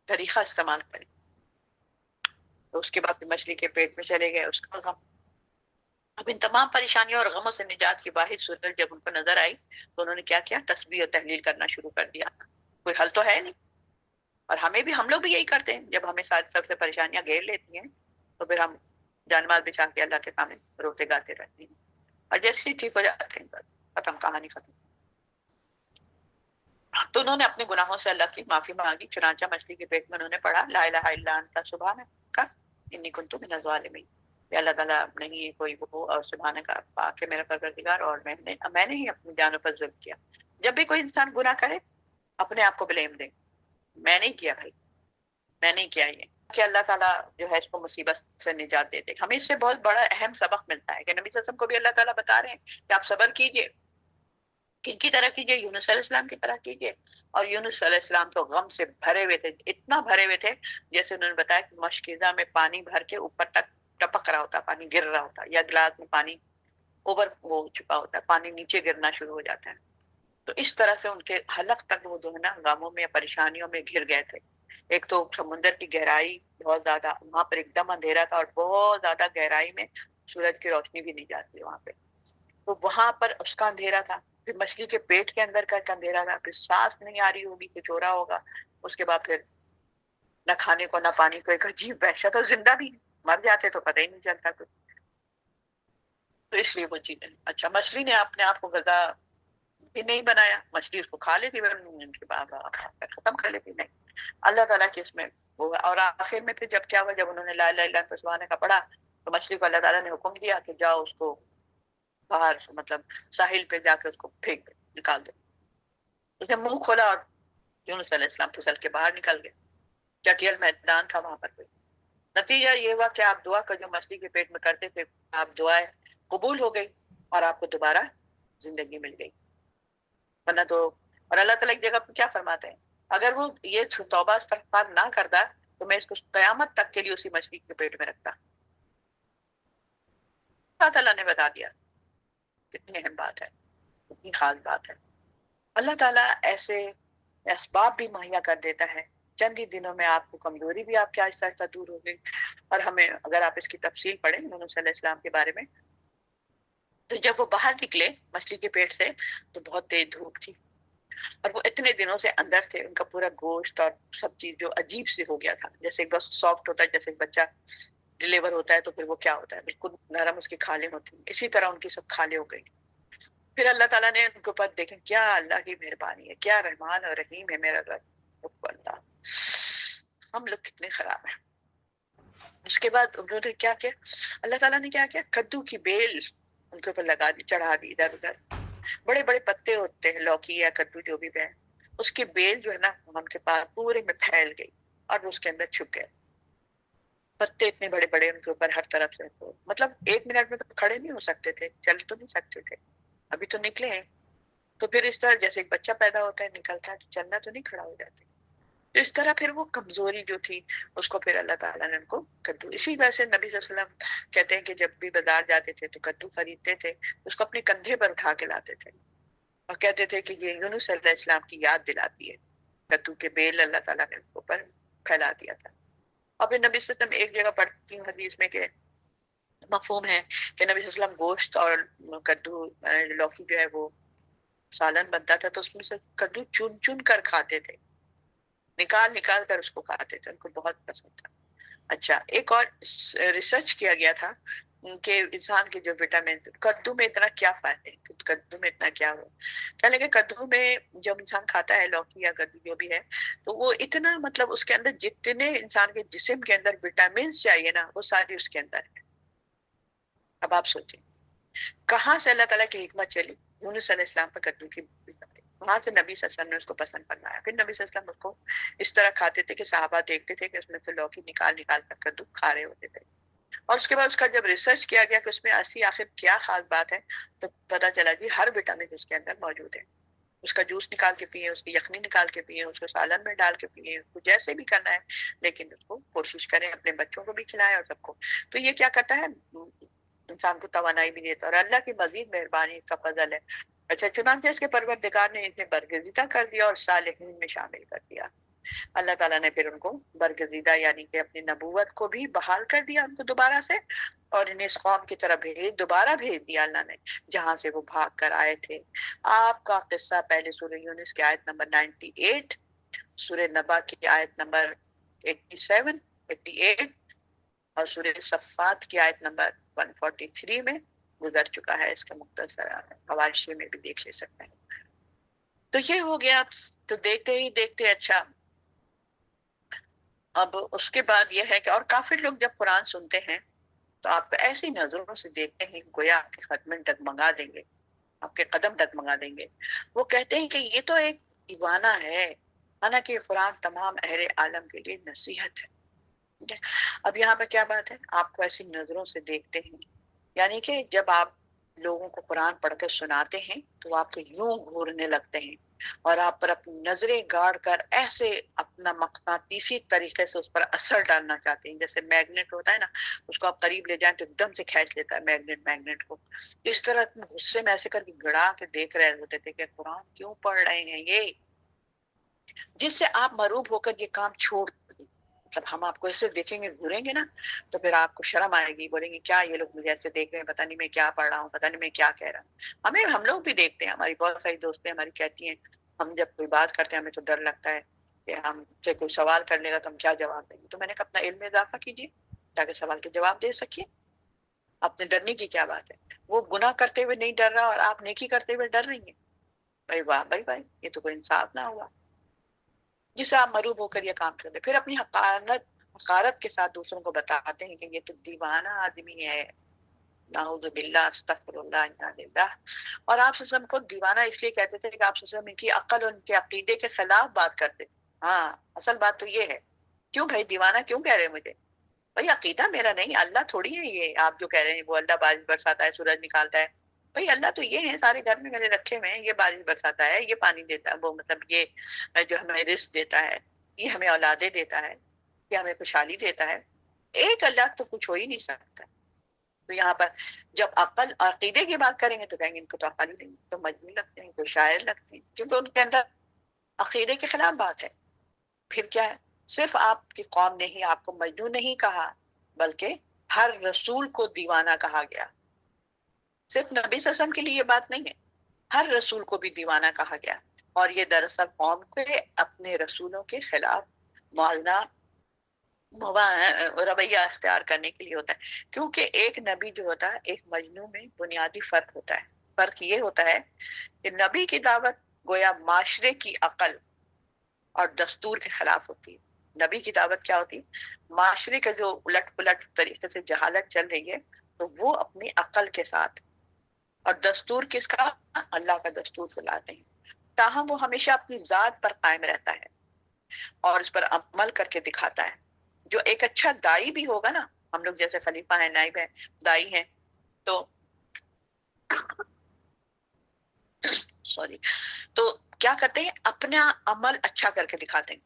طریقہ استعمال کریں. تو اس کے بعد مچھلی کے پیٹ میں چلے گئے, اس کا غم. اب ان تمام پریشانیوں اور غموں سے نجات کی واحد صورت جب ان کو نظر آئی تو انہوں نے کیا کیا, تسبیح اور تحلیل کرنا شروع کر دیا. کوئی حل تو ہے نہیں. اور ہم لوگ بھی یہی کرتے ہیں, جب ہمیں سب سے پریشانیاں گھیر لیتی ہیں تو پھر ہم جان مال بچا کے اللہ کے سامنے روتے گاتے رہتے ہیں, اور جیسے ہی ٹھیک ہو جاتے ہیں ختم, کہانی ختم. تو انہوں نے اپنے گناہوں سے اللہ کی معافی مانگی. چنانچہ مچھلی کے پیٹ میں انہوں نے پڑھا لا الہ الا انت سبحانک انی کنت من الظالمین. اللہ تعالیٰ نہیں کوئی وہ, اور سبحانک پاک ہے میرا پروردگار, اور میں نے ہی اپنی جانوں پر ظلم کیا. جب بھی کوئی انسان گناہ کرے اپنے آپ کو بلیم دے, میں نہیں کیا بھائی, میں نہیں کیا یہ, کہ اللہ تعالیٰ جو ہے اس کو مصیبت سے نجات دیتے. ہمیں اس سے بہت بڑا اہم سبق ملتا ہے کہ نبی صلی اللہ علیہ وسلم کو بھی اللہ تعالیٰ بتا رہے ہیں کہ آپ صبر کیجئے. کن کی طرح کیجئے؟ یونس علیہ السلام کی طرح کیجئے. اور یونس علیہ السلام تو غم سے بھرے ہوئے تھے, اتنا بھرے ہوئے تھے جیسے انہوں نے بتایا کہ مشکیزہ میں پانی بھر کے اوپر تک ٹپک رہا ہوتا, پانی گر رہا ہوتا, یا گلاس میں پانی اوور ہو چکا ہوتا ہے, پانی نیچے گرنا شروع ہو جاتا ہے. تو اس طرح سے ان کے حلق تک وہ جو ہے نا غموں میں, پریشانیوں میں گھر گئے تھے. ایک تو سمندر کی گہرائی بہت زیادہ, وہاں پر ایک دم اندھیرا تھا, اور بہت زیادہ گہرائی میں سورج کی روشنی بھی نہیں جاتی وہاں پہ, تو وہاں پر اس کا اندھیرا تھا. پھر مچھلی کے پیٹ کے اندر کا ایک اندھیرا تھا, پھر سانس نہیں آ رہی ہوگی, کچھ ہو رہا ہوگا. اس کے بعد پھر نہ کھانے کو نہ پانی کو, ایک عجیب وحشت, اور زندہ بھی مر جاتے تو پتہ ہی نہیں چلتا کچھ. تو اس لیے وہ چیزیں, اچھا مچھلی نے اپنے آپ کو غذا بھی نہیں بنایا, مچھلی اس کو کھا لیتی, ان کے بعد ختم کر لیتی. نہیں, اللہ تعالیٰ کی اس میں وہ. اور آخر میں پھر جب کیا ہوا, جب انہوں نے لا الہ الا انت سبحانک کا پڑھا تو مچھلی کو اللہ تعالیٰ نے حکم دیا کہ جاؤ اس کو باہر, مطلب ساحل پہ جا کے اس کو پھینک دے, نکال دے. اس نے منہ کھولا اور یونس علیہ السلام پھسل کے باہر نکل گئے. چٹیل میدان تھا وہاں پر. کوئی نتیجہ یہ ہوا کہ آپ دعا کا جو مچھلی کے پیٹ میں کرتے تھے, آپ دعائیں قبول ہو گئی اور آپ کو دوبارہ زندگی مل گئی. ورنہ تو, اور اللہ تعالیٰ ایک جگہ پہ کیا فرماتے ہیں, اگر وہ یہ توبہ استغفار نہ کرتا تو میں اس کو قیامت تک کے لیے اسی مچھلی کے پیٹ میں رکھتا. اللہ تعالیٰ نے بتا دیا. کتنی اہم بات ہے, کتنی خاص بات ہے. اللہ تعالیٰ ایسے اسباب بھی مہیا کر دیتا ہے. چند ہی دنوں میں آپ کو کمزوری بھی آپ کی آہستہ آہستہ دور ہو گئی. اور ہمیں اگر آپ اس کی تفصیل پڑھیں یونس علیہ السلام کے بارے میں, تو جب وہ باہر نکلے مچھلی کے پیٹ سے تو بہت تیز دھوپ تھی, اور وہ اتنے دنوں سے اندر تھے. ان کا پورا گوشت اور سب چیز جو عجیب سے ہو گیا تھا, جیسے بس سافٹ ہوتا ہے, جیسے بچہ ڈیلیور ہوتا ہے تو پھر وہ کیا ہوتا ہے, بالکل نرم اس کی کھالیں ہوتی ہیں, اسی طرح ان کی سب کھالیں ہو گئی. پھر اللہ تعالیٰ نے ان کے اوپر دیکھیں, کیا اللہ کی مہربانی ہے, کیا رحمان اور رحیم ہے میرا رب. اللہ, ہم لوگ کتنے خراب ہیں. اس کے بعد انہوں نے کیا کیا, اللہ تعالیٰ نے کیا کیا, کدو کی بیل ان کے اوپر لگا دی, چڑھا دی ادھر ادھر. بڑے بڑے پتے ہوتے ہیں لوکی یا کدو جو بھی ہے, اس کی بیل جو ہے نا ان کے پاس پورے میں پھیل گئی اور وہ اس کے اندر چھپ گئے. پتے اتنے بڑے بڑے ان کے اوپر ہر طرف سے, تو مطلب 1 منٹ میں تو کھڑے نہیں ہو سکتے تھے, چل تو نہیں سکتے تھے, ابھی تو نکلے ہیں. تو پھر اس طرح جیسے ایک بچہ پیدا ہوتا ہے, نکلتا ہے, تو چلنا تو نہیں, کھڑا ہو جاتے. تو اس طرح پھر وہ کمزوری جو تھی اس کو پھر اللہ تعالیٰ نے ان کو کدو، اسی وجہ سے نبی صلی اللہ علیہ وسلم کہتے ہیں کہ جب بھی بازار جاتے تھے تو کدو خریدتے تھے، اس کو اپنے کندھے پر اٹھا کے لاتے تھے اور کہتے تھے کہ یہ یونس علیہ السلام کی یاد دلاتی ہے، کدو کے بیل اللہ تعالیٰ نے ان کے اوپر پھیلا دیا تھا۔ اور پھر نبی صلی اللہ علیہ وسلم ایک جگہ پڑھتی ہوں حدیث میں کہ مفہوم ہے کہ نبی صلی اللہ علیہ وسلم گوشت اور کدو لوکی جو ہے وہ سالن بنتا تھا تو اس میں سے کدو چن چن کر کھاتے تھے، نکال نکال کر اس کو کھاتے تھے، ان کو بہت پسند تھا۔ اچھا، ایک اور ریسرچ کیا گیا تھا کہ انسان کے جو وٹامن، کدو میں اتنا کیا فائدے ہیں، کدو میں اتنا کیا ہو، کہنے لگے کدو میں جب انسان کھاتا ہے لوکی یا کدو جو بھی ہے تو وہ اتنا مطلب اس کے اندر جتنے انسان کے جسم کے اندر وٹامنس چاہیے نا وہ ساری اس کے اندر ہے۔ اب آپ سوچیں کہاں سے اللہ تعالیٰ کی حکمت چلی، یونس علیہ السلام پر کدو کی وہاں سے نبی صلی اللہ علیہ وسلم نے اس کو پسند فرمایا۔ پھر نبی صلی اللہ علیہ وسلم اس کو اس طرح کھاتے تھے کہ صحابہ دیکھتے تھے کہ اس میں سے لوکی نکال نکال کر کدو کھا رہے ہوتے تھے۔ اور اس کے بعد اس کا جب ریسرچ کیا گیا کہ اس میں ایسی آخر کیا خاص بات ہے تو پتا چلا جی ہر وٹامن اس کے اندر موجود ہے۔ اس کا جوس نکال کے پیئے، اس کی یخنی نکال کے پیئے، اس کو سالن میں ڈال کے پیئے، اس کو جیسے بھی کرنا ہے، لیکن اس کو کوشش کریں اپنے بچوں کو بھی کھلائیں اور سب کو۔ تو یہ کیا کرتا ہے، انسان کو توانائی بھی دیتا ہے اور اللہ کی مزید مہربانی کا فضل ہے۔ اچھا، چنانچہ اس کے پروردگار نے اسے برگزیدہ کر دیا اور صالحین میں شامل کر دیا۔ اللہ تعالیٰ نے پھر ان کو برگزیدہ یعنی کہ اپنی نبوت کو بھی بحال کر دیا ان کو دوبارہ سے، اور انہیں اس قوم کی طرف دوبارہ بھیج دیا اللہ نے جہاں سے وہ بھاگ کر آئے تھے۔ آپ کا قصہ پہلے سورہ یونس کی آیت نمبر 98، سورہ نبا کی آیت نمبر 87 88 اور سورہ صفات کی آیت نمبر 143 میں گزر چکا ہے۔ اس کا مختصر حواشی میں بھی دیکھ لے سکتے ہیں۔ تو یہ ہو گیا، تو دیکھتے ہی دیکھتے اچھا اب اس کے بعد یہ ہے کہ اور کافر لوگ جب قرآن سنتے ہیں تو آپ کو ایسی نظروں سے دیکھتے ہیں گویا آپ کے قدم ڈگمگا دیں گے، آپ کے قدم ڈگمگا دیں گے۔ وہ کہتے ہیں کہ یہ تو ایک دیوانہ ہے، حالانکہ یہ قرآن تمام اہل عالم کے لیے نصیحت ہے۔ اب یہاں پہ کیا بات ہے، آپ کو ایسی نظروں سے دیکھتے ہیں، یعنی کہ جب آپ لوگوں کو قرآن پڑھ کے سناتے ہیں تو آپ کو یوں گھورنے لگتے ہیں اور آپ پر اپنی نظریں گاڑ کر ایسے اپنا مقناطیسی طریقے سے اس پر اثر ڈالنا چاہتے ہیں، جیسے میگنیٹ ہوتا ہے نا، اس کو آپ قریب لے جائیں تو ایک دم سے کھینچ لیتا ہے میگنیٹ کو۔ اس طرح اپنے غصے میں ایسے کر کے گڑا کے دیکھ رہے ہوتے تھے کہ قرآن کیوں پڑھ رہے ہیں یہ، جس سے آپ مروب ہو کر یہ کام چھوڑ دیں۔ مطلب ہم آپ کو ایسے دیکھیں گے گھوریں گے نا تو پھر آپ کو شرم آئے گی، بولیں گے کیا یہ لوگ مجھے ایسے دیکھ رہے ہیں، پتہ نہیں میں کیا پڑھ رہا ہوں، پتہ نہیں میں کیا کہہ رہا ہوں۔ ہم لوگ بھی دیکھتے ہیں، ہماری بہت ساری دوستیں ہماری کہتی ہیں ہم جب کوئی بات کرتے ہیں ہمیں تو ڈر لگتا ہے کہ ہم سے کوئی سوال کر لے گا تو ہم کیا جواب دیں گے۔ تو میں نے کہا اپنا علم میں اضافہ کیجیے تاکہ سوال کے جواب دے سکیے، اپنے ڈرنے کی کیا بات ہے۔ وہ گناہ کرتے ہوئے نہیں ڈر رہا اور آپ نیکی کرتے ہوئے ڈر رہی ہیں، بھائی واہ بھائی یہ تو کوئی انصاف نہ ہوا، جسے آپ مروب ہو کر یہ کام کرتے پھر اپنی حقارت کے ساتھ دوسروں کو بتاتے ہیں کہ یہ تو دیوانہ آدمی ہے، نعوذ باللہ استغفر اللہ انا للہ۔ اور آپ صلی اللہ علیہ وسلم کو دیوانہ اس لیے کہتے تھے کہ آپ صلی اللہ علیہ وسلم ان کی عقل اور ان کے عقیدے کے خلاف بات کرتے تھے۔ ہاں اصل بات تو یہ ہے، کیوں بھائی دیوانہ کیوں کہہ رہے ہیں مجھے، بھائی عقیدہ میرا نہیں، اللہ تھوڑی ہے یہ آپ جو کہہ رہے ہیں وہ اللہ بارش برساتا ہے، سورج نکالتا ہے، بھائی اللہ تو یہ ہے سارے گھر میں میرے رکھے ہوئے ہیں، یہ بارش برساتا ہے، یہ پانی دیتا ہے، وہ مطلب یہ جو ہمیں رزق دیتا ہے، یہ ہمیں اولادیں دیتا ہے، یہ ہمیں خوشحالی دیتا ہے، ایک اللہ تو کچھ ہو ہی نہیں سکتا۔ تو یہاں پر جب عقل عقیدے کی بات کریں گے تو کہیں گے ان کو تو عقل ہی نہیں، تو مجنون لگتے ہیں، کوئی شاعر لگتے ہیں، کیونکہ ان کے اندر عقیدے کے خلاف بات ہے۔ پھر کیا ہے، صرف آپ کی قوم نے ہی آپ کو مجنون نہیں کہا بلکہ ہر رسول کو دیوانہ کہا گیا، صرف نبی صلی اللہ علیہ وسلم کے لیے یہ بات نہیں ہے، ہر رسول کو بھی دیوانہ کہا گیا۔ اور یہ دراصل قوم کے اپنے رسولوں کے خلاف موازنہ رویہ اختیار کرنے کے لیے ہوتا ہے، کیونکہ ایک نبی جو ہوتا ہے ایک مجنون میں بنیادی فرق ہوتا ہے۔ فرق یہ ہوتا ہے کہ نبی کی دعوت گویا معاشرے کی عقل اور دستور کے خلاف ہوتی ہے۔ نبی کی دعوت کیا ہوتی ہے، معاشرے کا جو الٹ پلٹ طریقے سے جہالت چل رہی ہے تو وہ اپنی عقل کے ساتھ، اور دستور کس کا، اللہ کا دستور چلاتے ہیں، تاہم وہ ہمیشہ اپنی ذات پر قائم رہتا ہے اور اس پر عمل کر کے دکھاتا ہے۔ جو ایک اچھا دائی بھی ہوگا نا، ہم لوگ جیسے خلیفہ ہیں، نائب ہیں، دائی ہیں، تو سوری، تو کیا کرتے ہیں، اپنا عمل اچھا کر کے دکھاتے ہیں،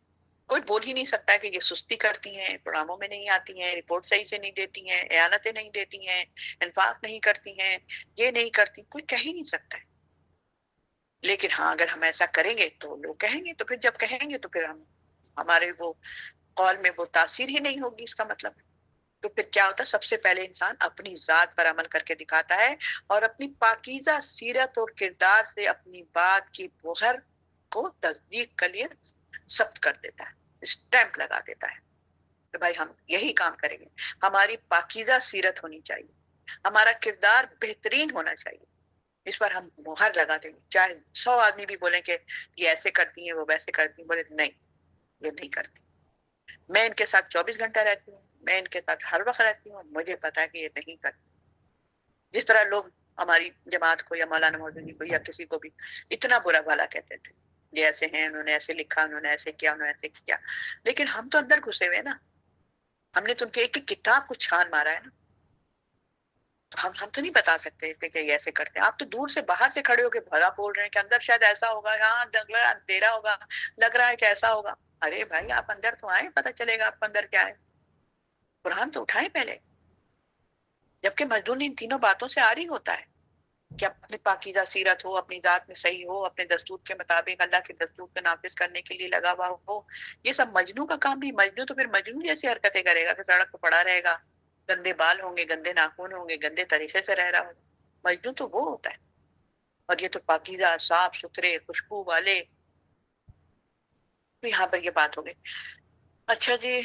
کوئی بول ہی نہیں سکتا ہے کہ یہ سستی کرتی ہیں، پروگراموں میں نہیں آتی ہیں، رپورٹ صحیح سے نہیں دیتی ہیں، اعانتیں نہیں دیتی ہیں، انفاق نہیں کرتی ہیں، یہ نہیں کرتی، کوئی کہہ ہی نہیں سکتا ہے۔ لیکن ہاں اگر ہم ایسا کریں گے تو لوگ کہیں گے، تو پھر جب کہیں گے تو پھر ہمارے وہ قول میں وہ تاثیر ہی نہیں ہوگی، اس کا مطلب ہے۔ تو پھر کیا ہوتا ہے، سب سے پہلے انسان اپنی ذات پر عمل کر کے دکھاتا ہے اور اپنی پاکیزہ سیرت اور کردار سے اپنی بات کی بہر کو تصدیق کے لیے ثبت کر دیتا ہے، اسٹیمپ لگا دیتا ہے کہ بھائی ہم یہی کام کریں گے، ہماری پاکیزہ سیرت ہونی چاہیے، ہمارا کردار بہترین ہونا چاہیے، اس پر ہم مہر لگا دیں گے۔ چاہے 100 آدمی بھی بولیں کہ یہ ایسے کرتی ہیں، وہ ویسے کرتی ہیں، بولے نہیں یہ نہیں کرتی، میں ان کے ساتھ 24 گھنٹہ رہتی ہوں، میں ان کے ساتھ ہر وقت رہتی ہوں، مجھے پتا ہے کہ یہ نہیں کرتی۔ جس طرح لوگ ہماری جماعت کو یا مولانا مودودی کو یا کسی کو بھی اتنا برا بھلا کہتے تھے، یہ ایسے ہیں، انہوں نے ایسے لکھا، انہوں نے ایسے کیا، انہوں نے ایسے کیا، لیکن ہم تو اندر گھسے ہوئے نا، ہم نے تو ان کے ایک ایک کتاب کو چھان مارا ہے نا، ہم تو نہیں بتا سکتے تھے کہ یہ ایسے کرتے ہیں۔ آپ تو دور سے باہر سے کھڑے ہو کے بھلا بول رہے ہیں کہ اندر شاید ایسا ہوگا، ہاں لگ رہا ہے اندھیرا ہوگا، لگ رہا ہے کہ ایسا ہوگا۔ ارے بھائی آپ اندر تو آئیں، پتہ چلے گا آپ کو اندر کیا ہے۔ قرآن تو اٹھائیں پہلے، جبکہ مجنون ان تینوں باتوں سے عاری ہوتا ہے کہ اپنی پاکیزہ سیرت ہو، اپنی ذات میں صحیح ہو، اپنے دستور کے مطابق اللہ کے دستور کو نافذ کرنے کے لیے لگا ہوا ہو۔ یہ سب مجنون کا کام بھی، مجنون تو پھر مجنون جیسی حرکتیں کرے گا کہ سڑک پہ پڑا رہے گا، گندے بال ہوں گے، گندے ناخن ہوں گے، گندے طریقے سے رہ رہا ہوگا۔ مجنون تو وہ ہوتا ہے، اور یہ تو پاکیزہ، صاف ستھرے، خوشبو والے۔ تو یہاں پر یہ بات ہو گئی۔ اچھا جی،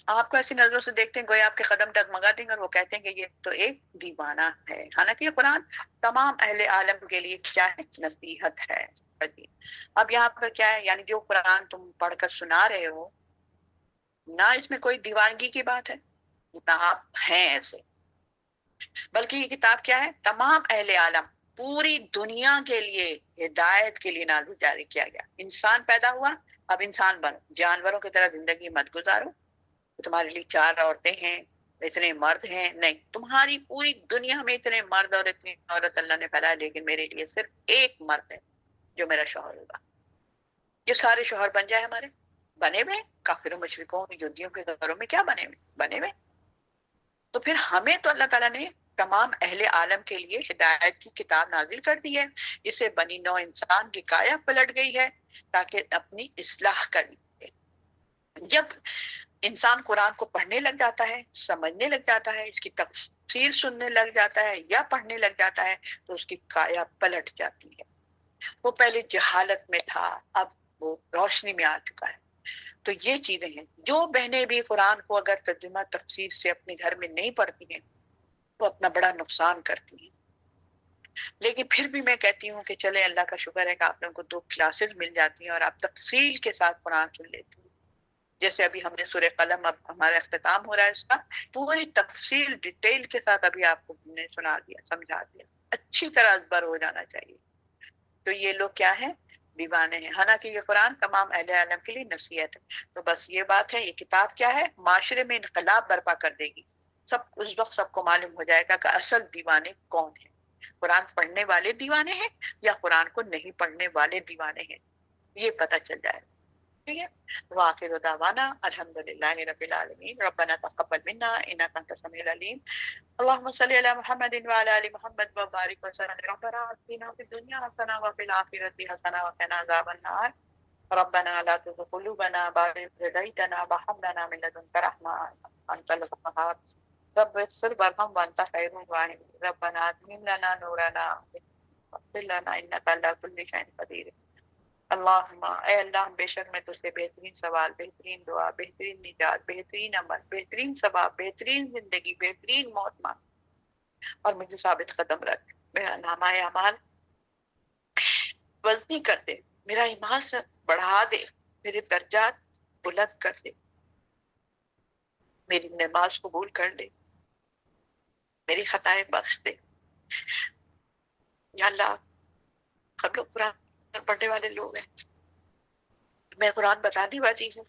آپ کو ایسی نظروں سے دیکھتے ہیں گویا آپ کے قدم ڈگمگا دیں گے، اور وہ کہتے ہیں کہ یہ تو ایک دیوانہ ہے، حالانکہ یہ قرآن تمام اہل عالم کے لیے کیا ہے، نصیحت ہے۔ اب یہاں پر کیا ہے، یعنی جو قرآن تم پڑھ کر سنا رہے ہو، نہ اس میں کوئی دیوانگی کی بات ہے، نہ آپ ہیں ایسے، بلکہ یہ کتاب کیا ہے، تمام اہل عالم، پوری دنیا کے لیے ہدایت کے لیے نازل جاری کیا گیا۔ انسان پیدا ہوا، اب انسان بنو، جانوروں کی طرح زندگی مت گزارو، تمہارے لیے 4 عورتیں ہیں، اتنے مرد ہیں، نہیں، تمہاری پوری دنیا میں اتنے مرد اور اتنی عورت اللہ نے پھیلایا، لیکن میرے لیے صرف ایک مرد ہے جو میرا شوہر ہوگا۔ یہ سارے شوہر بن جائے ہمارے، بنے ہوئے کافروں، مشرکوں، یہودیوں کے گھروں میں کیا بنے ہوئے۔ تو پھر ہمیں تو اللہ تعالیٰ نے تمام اہل عالم کے لیے ہدایت کی کتاب نازل کر دی ہے، اسے بنی نوع انسان کی کایا پلٹ گئی ہے تاکہ اپنی اصلاح کر لے۔ جب انسان قرآن کو پڑھنے لگ جاتا ہے، سمجھنے لگ جاتا ہے، اس کی تفسیر سننے لگ جاتا ہے یا پڑھنے لگ جاتا ہے، تو اس کی کایا پلٹ جاتی ہے۔ وہ پہلے جہالت میں تھا، اب وہ روشنی میں آ چکا ہے۔ تو یہ چیزیں ہیں، جو بہنیں بھی قرآن کو اگر ترجمہ تفسیر سے اپنے گھر میں نہیں پڑھتی ہیں، وہ اپنا بڑا نقصان کرتی ہیں۔ لیکن پھر بھی میں کہتی ہوں کہ چلے، اللہ کا شکر ہے کہ آپ لوگوں کو 2 کلاسز مل جاتی ہیں اور آپ تفصیل کے ساتھ قرآن سن لیتی ہیں۔ جیسے ابھی ہم نے سورہ قلم، اب ہمارا اختتام ہو رہا ہے، اس کا پوری تفصیل ڈیٹیل کے ساتھ ابھی آپ کو ہم نے سنا دیا، سمجھا دیا، اچھی طرح ازبر ہو جانا چاہیے۔ تو یہ لوگ کیا ہیں، دیوانے ہیں، حالانکہ یہ قرآن تمام اہل عالم کے لیے نصیحت ہے۔ تو بس یہ بات ہے، یہ کتاب کیا ہے، معاشرے میں انقلاب برپا کر دے گی۔ اس وقت سب کو معلوم ہو جائے گا کہ اصل دیوانے کون ہیں، قرآن پڑھنے والے دیوانے ہیں یا قرآن کو نہیں پڑھنے والے دیوانے ہیں، یہ پتہ چل جائے گا۔ ٹھیک ہے، وآخر دعوانا الحمدللہ رب العالمین، ربنا تقبل منا انک انت السمیع العلیم، اللهم صل على محمد وعلى ال محمد وبارك وسلم، ربنا آتنا في الدنيا حسنة وفي الآخرة حسنة وقنا عذاب النار، ربنا لا تزغ قلوبنا بعد إذ هديتنا وهب لنا من لدنك رحمة أنت الوهاب، رب اغفر وارحم وأنت خير الراحمين، ربنا أتمم لنا نورنا واغفر لنا إنك على كل شيء قدير۔ اللہم، اے اللہ، بے شک میں تجھ سے بہترین سوال، بہترین دعا، بہترین نجات، بہترین عمل، بہترین ثواب، بہترین زندگی، بہترین موت مانگ، اور مجھے ثابت قدم رکھ، میرا نامہ اعمال وزنی کر دے، میرا ایمان سے بڑھا دے، میرے درجات بلند کر دے، میری نماز قبول کر لے، میری خطائیں بخش دے۔ یا اللہ، ہم لوگ قرآن پڑھنے والے لوگ ہیں، میں قرآن بتانے والی ہوں،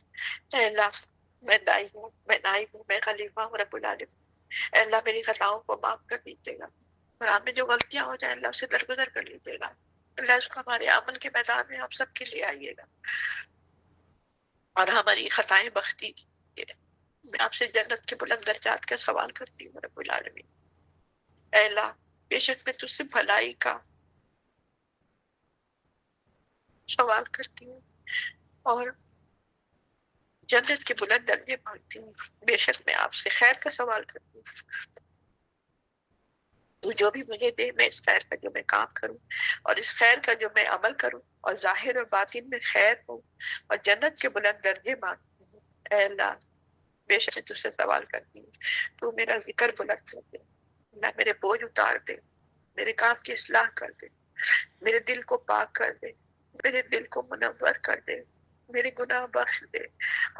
اے اللہ میں دائی ہوں، میں نائب ہوں، میں خلیفہ ہوں رب العالمین، اے اللہ میری خطاؤں کو معاف کر دیجیے گا، قرآن میں جو غلطیاں ہو جائیں اللہ اسے درگزر کر لیجیے گا، اللہ اس کو ہمارے عمل کے میدان میں آپ سب کے لیے آئیے گا، اور ہماری خطائیں بخشی کیجیے۔ میں آپ سے جنت کے بلند درجات کا سوال کرتی ہوں رب العالمین۔ اے اللہ، بے شک میں تجھ سے بھلائی کا سوال کرتی ہوں اور جنت کے بلند درجے مانگتی ہوں۔ بے شک میں آپ سے خیر کا سوال کرتی ہوں۔ تو جو بھی مجھے دے، میں اس خیر کا جو میں کام کروں اور اس خیر کا جو میں عمل کروں اور ظاہر اور باطن میں خیر ہو اور جنت کے بلند درجے مانگتی ہوں۔ اے اللہ، بے شک میں تجھ سے سوال کرتی ہوں، تو میرا ذکر بلند کر دے، اللہ میرے بوجھ اتار دے، میرے کام کی اصلاح کر دے، میرے دل کو پاک کر دے، میرے دل کو منور کر دے، میرے گناہ بخش دے،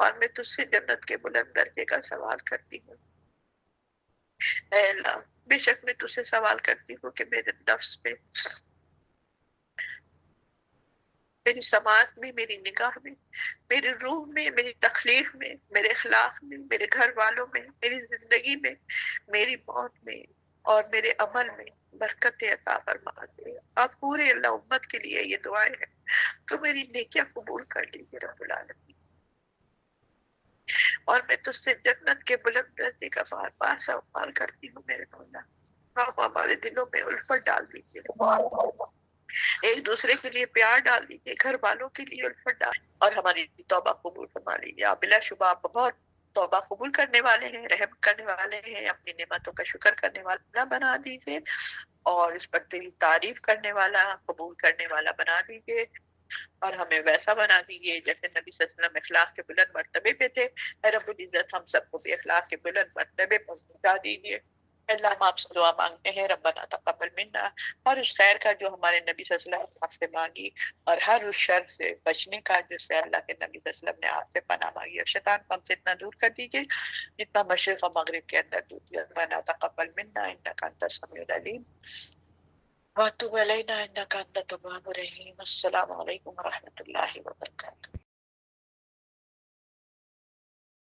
اور میں تجھ سے جنت کے بلند درجے کا سوال کرتی ہوں۔ اے اللہ، بے شک میں تجھ سے سوال کرتی ہوں کہ میرے نفس میں، میری سماعت میں، میری نگاہ میں، میری روح میں، میری تخلیق میں، میرے اخلاق میں، میرے گھر والوں میں، میری زندگی میں، میری موت میں اور میرے عمل میں برکت عطا فرما دے۔ آپ پورے اللہ امت کے لیے یہ دعائیں ہیں، تو میری نیکیاں قبول کر لیجیے رب العالمین، اور میں تجھ سے جنت کے بلند درجے کا بار بار سوال کرتی ہوں میرے مولا۔ آپ ہمارے دلوں میں الفت ڈال دیجیے، ایک دوسرے کے لیے پیار ڈال دیجیے، گھر والوں کے لیے الفت ڈال، اور ہماری توبہ قبول فرما لیجیے۔ آپ بلا شبہ آپ بہت توبہ قبول کرنے والے ہیں، رحم کرنے والے ہیں، اپنی نعمتوں کا شکر کرنے والا بنا دیجیے، اور اس پر تیری تعریف کرنے والا، قبول کرنے والا بنا دیجیے، اور ہمیں ویسا بنا دیجیے جیسے نبی صلی اللہ علیہ وسلم اخلاق کے بلند مرتبے پہ تھے۔ اے رب العزت، ہم سب کو بھی اخلاق کے بلند مرتبے پر پہنچا دیجیے۔ اللہ، ہم آپ سے دعا مانگتے ہیں، ربنا تقبل منا، ہر اس خیر کا جو ہمارے نبی صلی اللہ علیہ وسلم نے آپ سے مانگی، اور ہر اس شر سے بچنے کا جس سے اللہ کے نبی صلی اللہ علیہ وسلم نے آپ سے پناہ مانگی، اور شیطان کو ہم سے اتنا دور کر دیجیے جتنا مشرق اور مغرب کے اندر دور کیا۔ ربنا تقبل منا انک انت السمیع العلیم وَتُبْ عَلَيْنَا إِنَّكَ أَنْتَ التَّوَّابُ الرَّحِيمُ۔ السلام علیکم ورحمۃ اللہ وبرکاتہ۔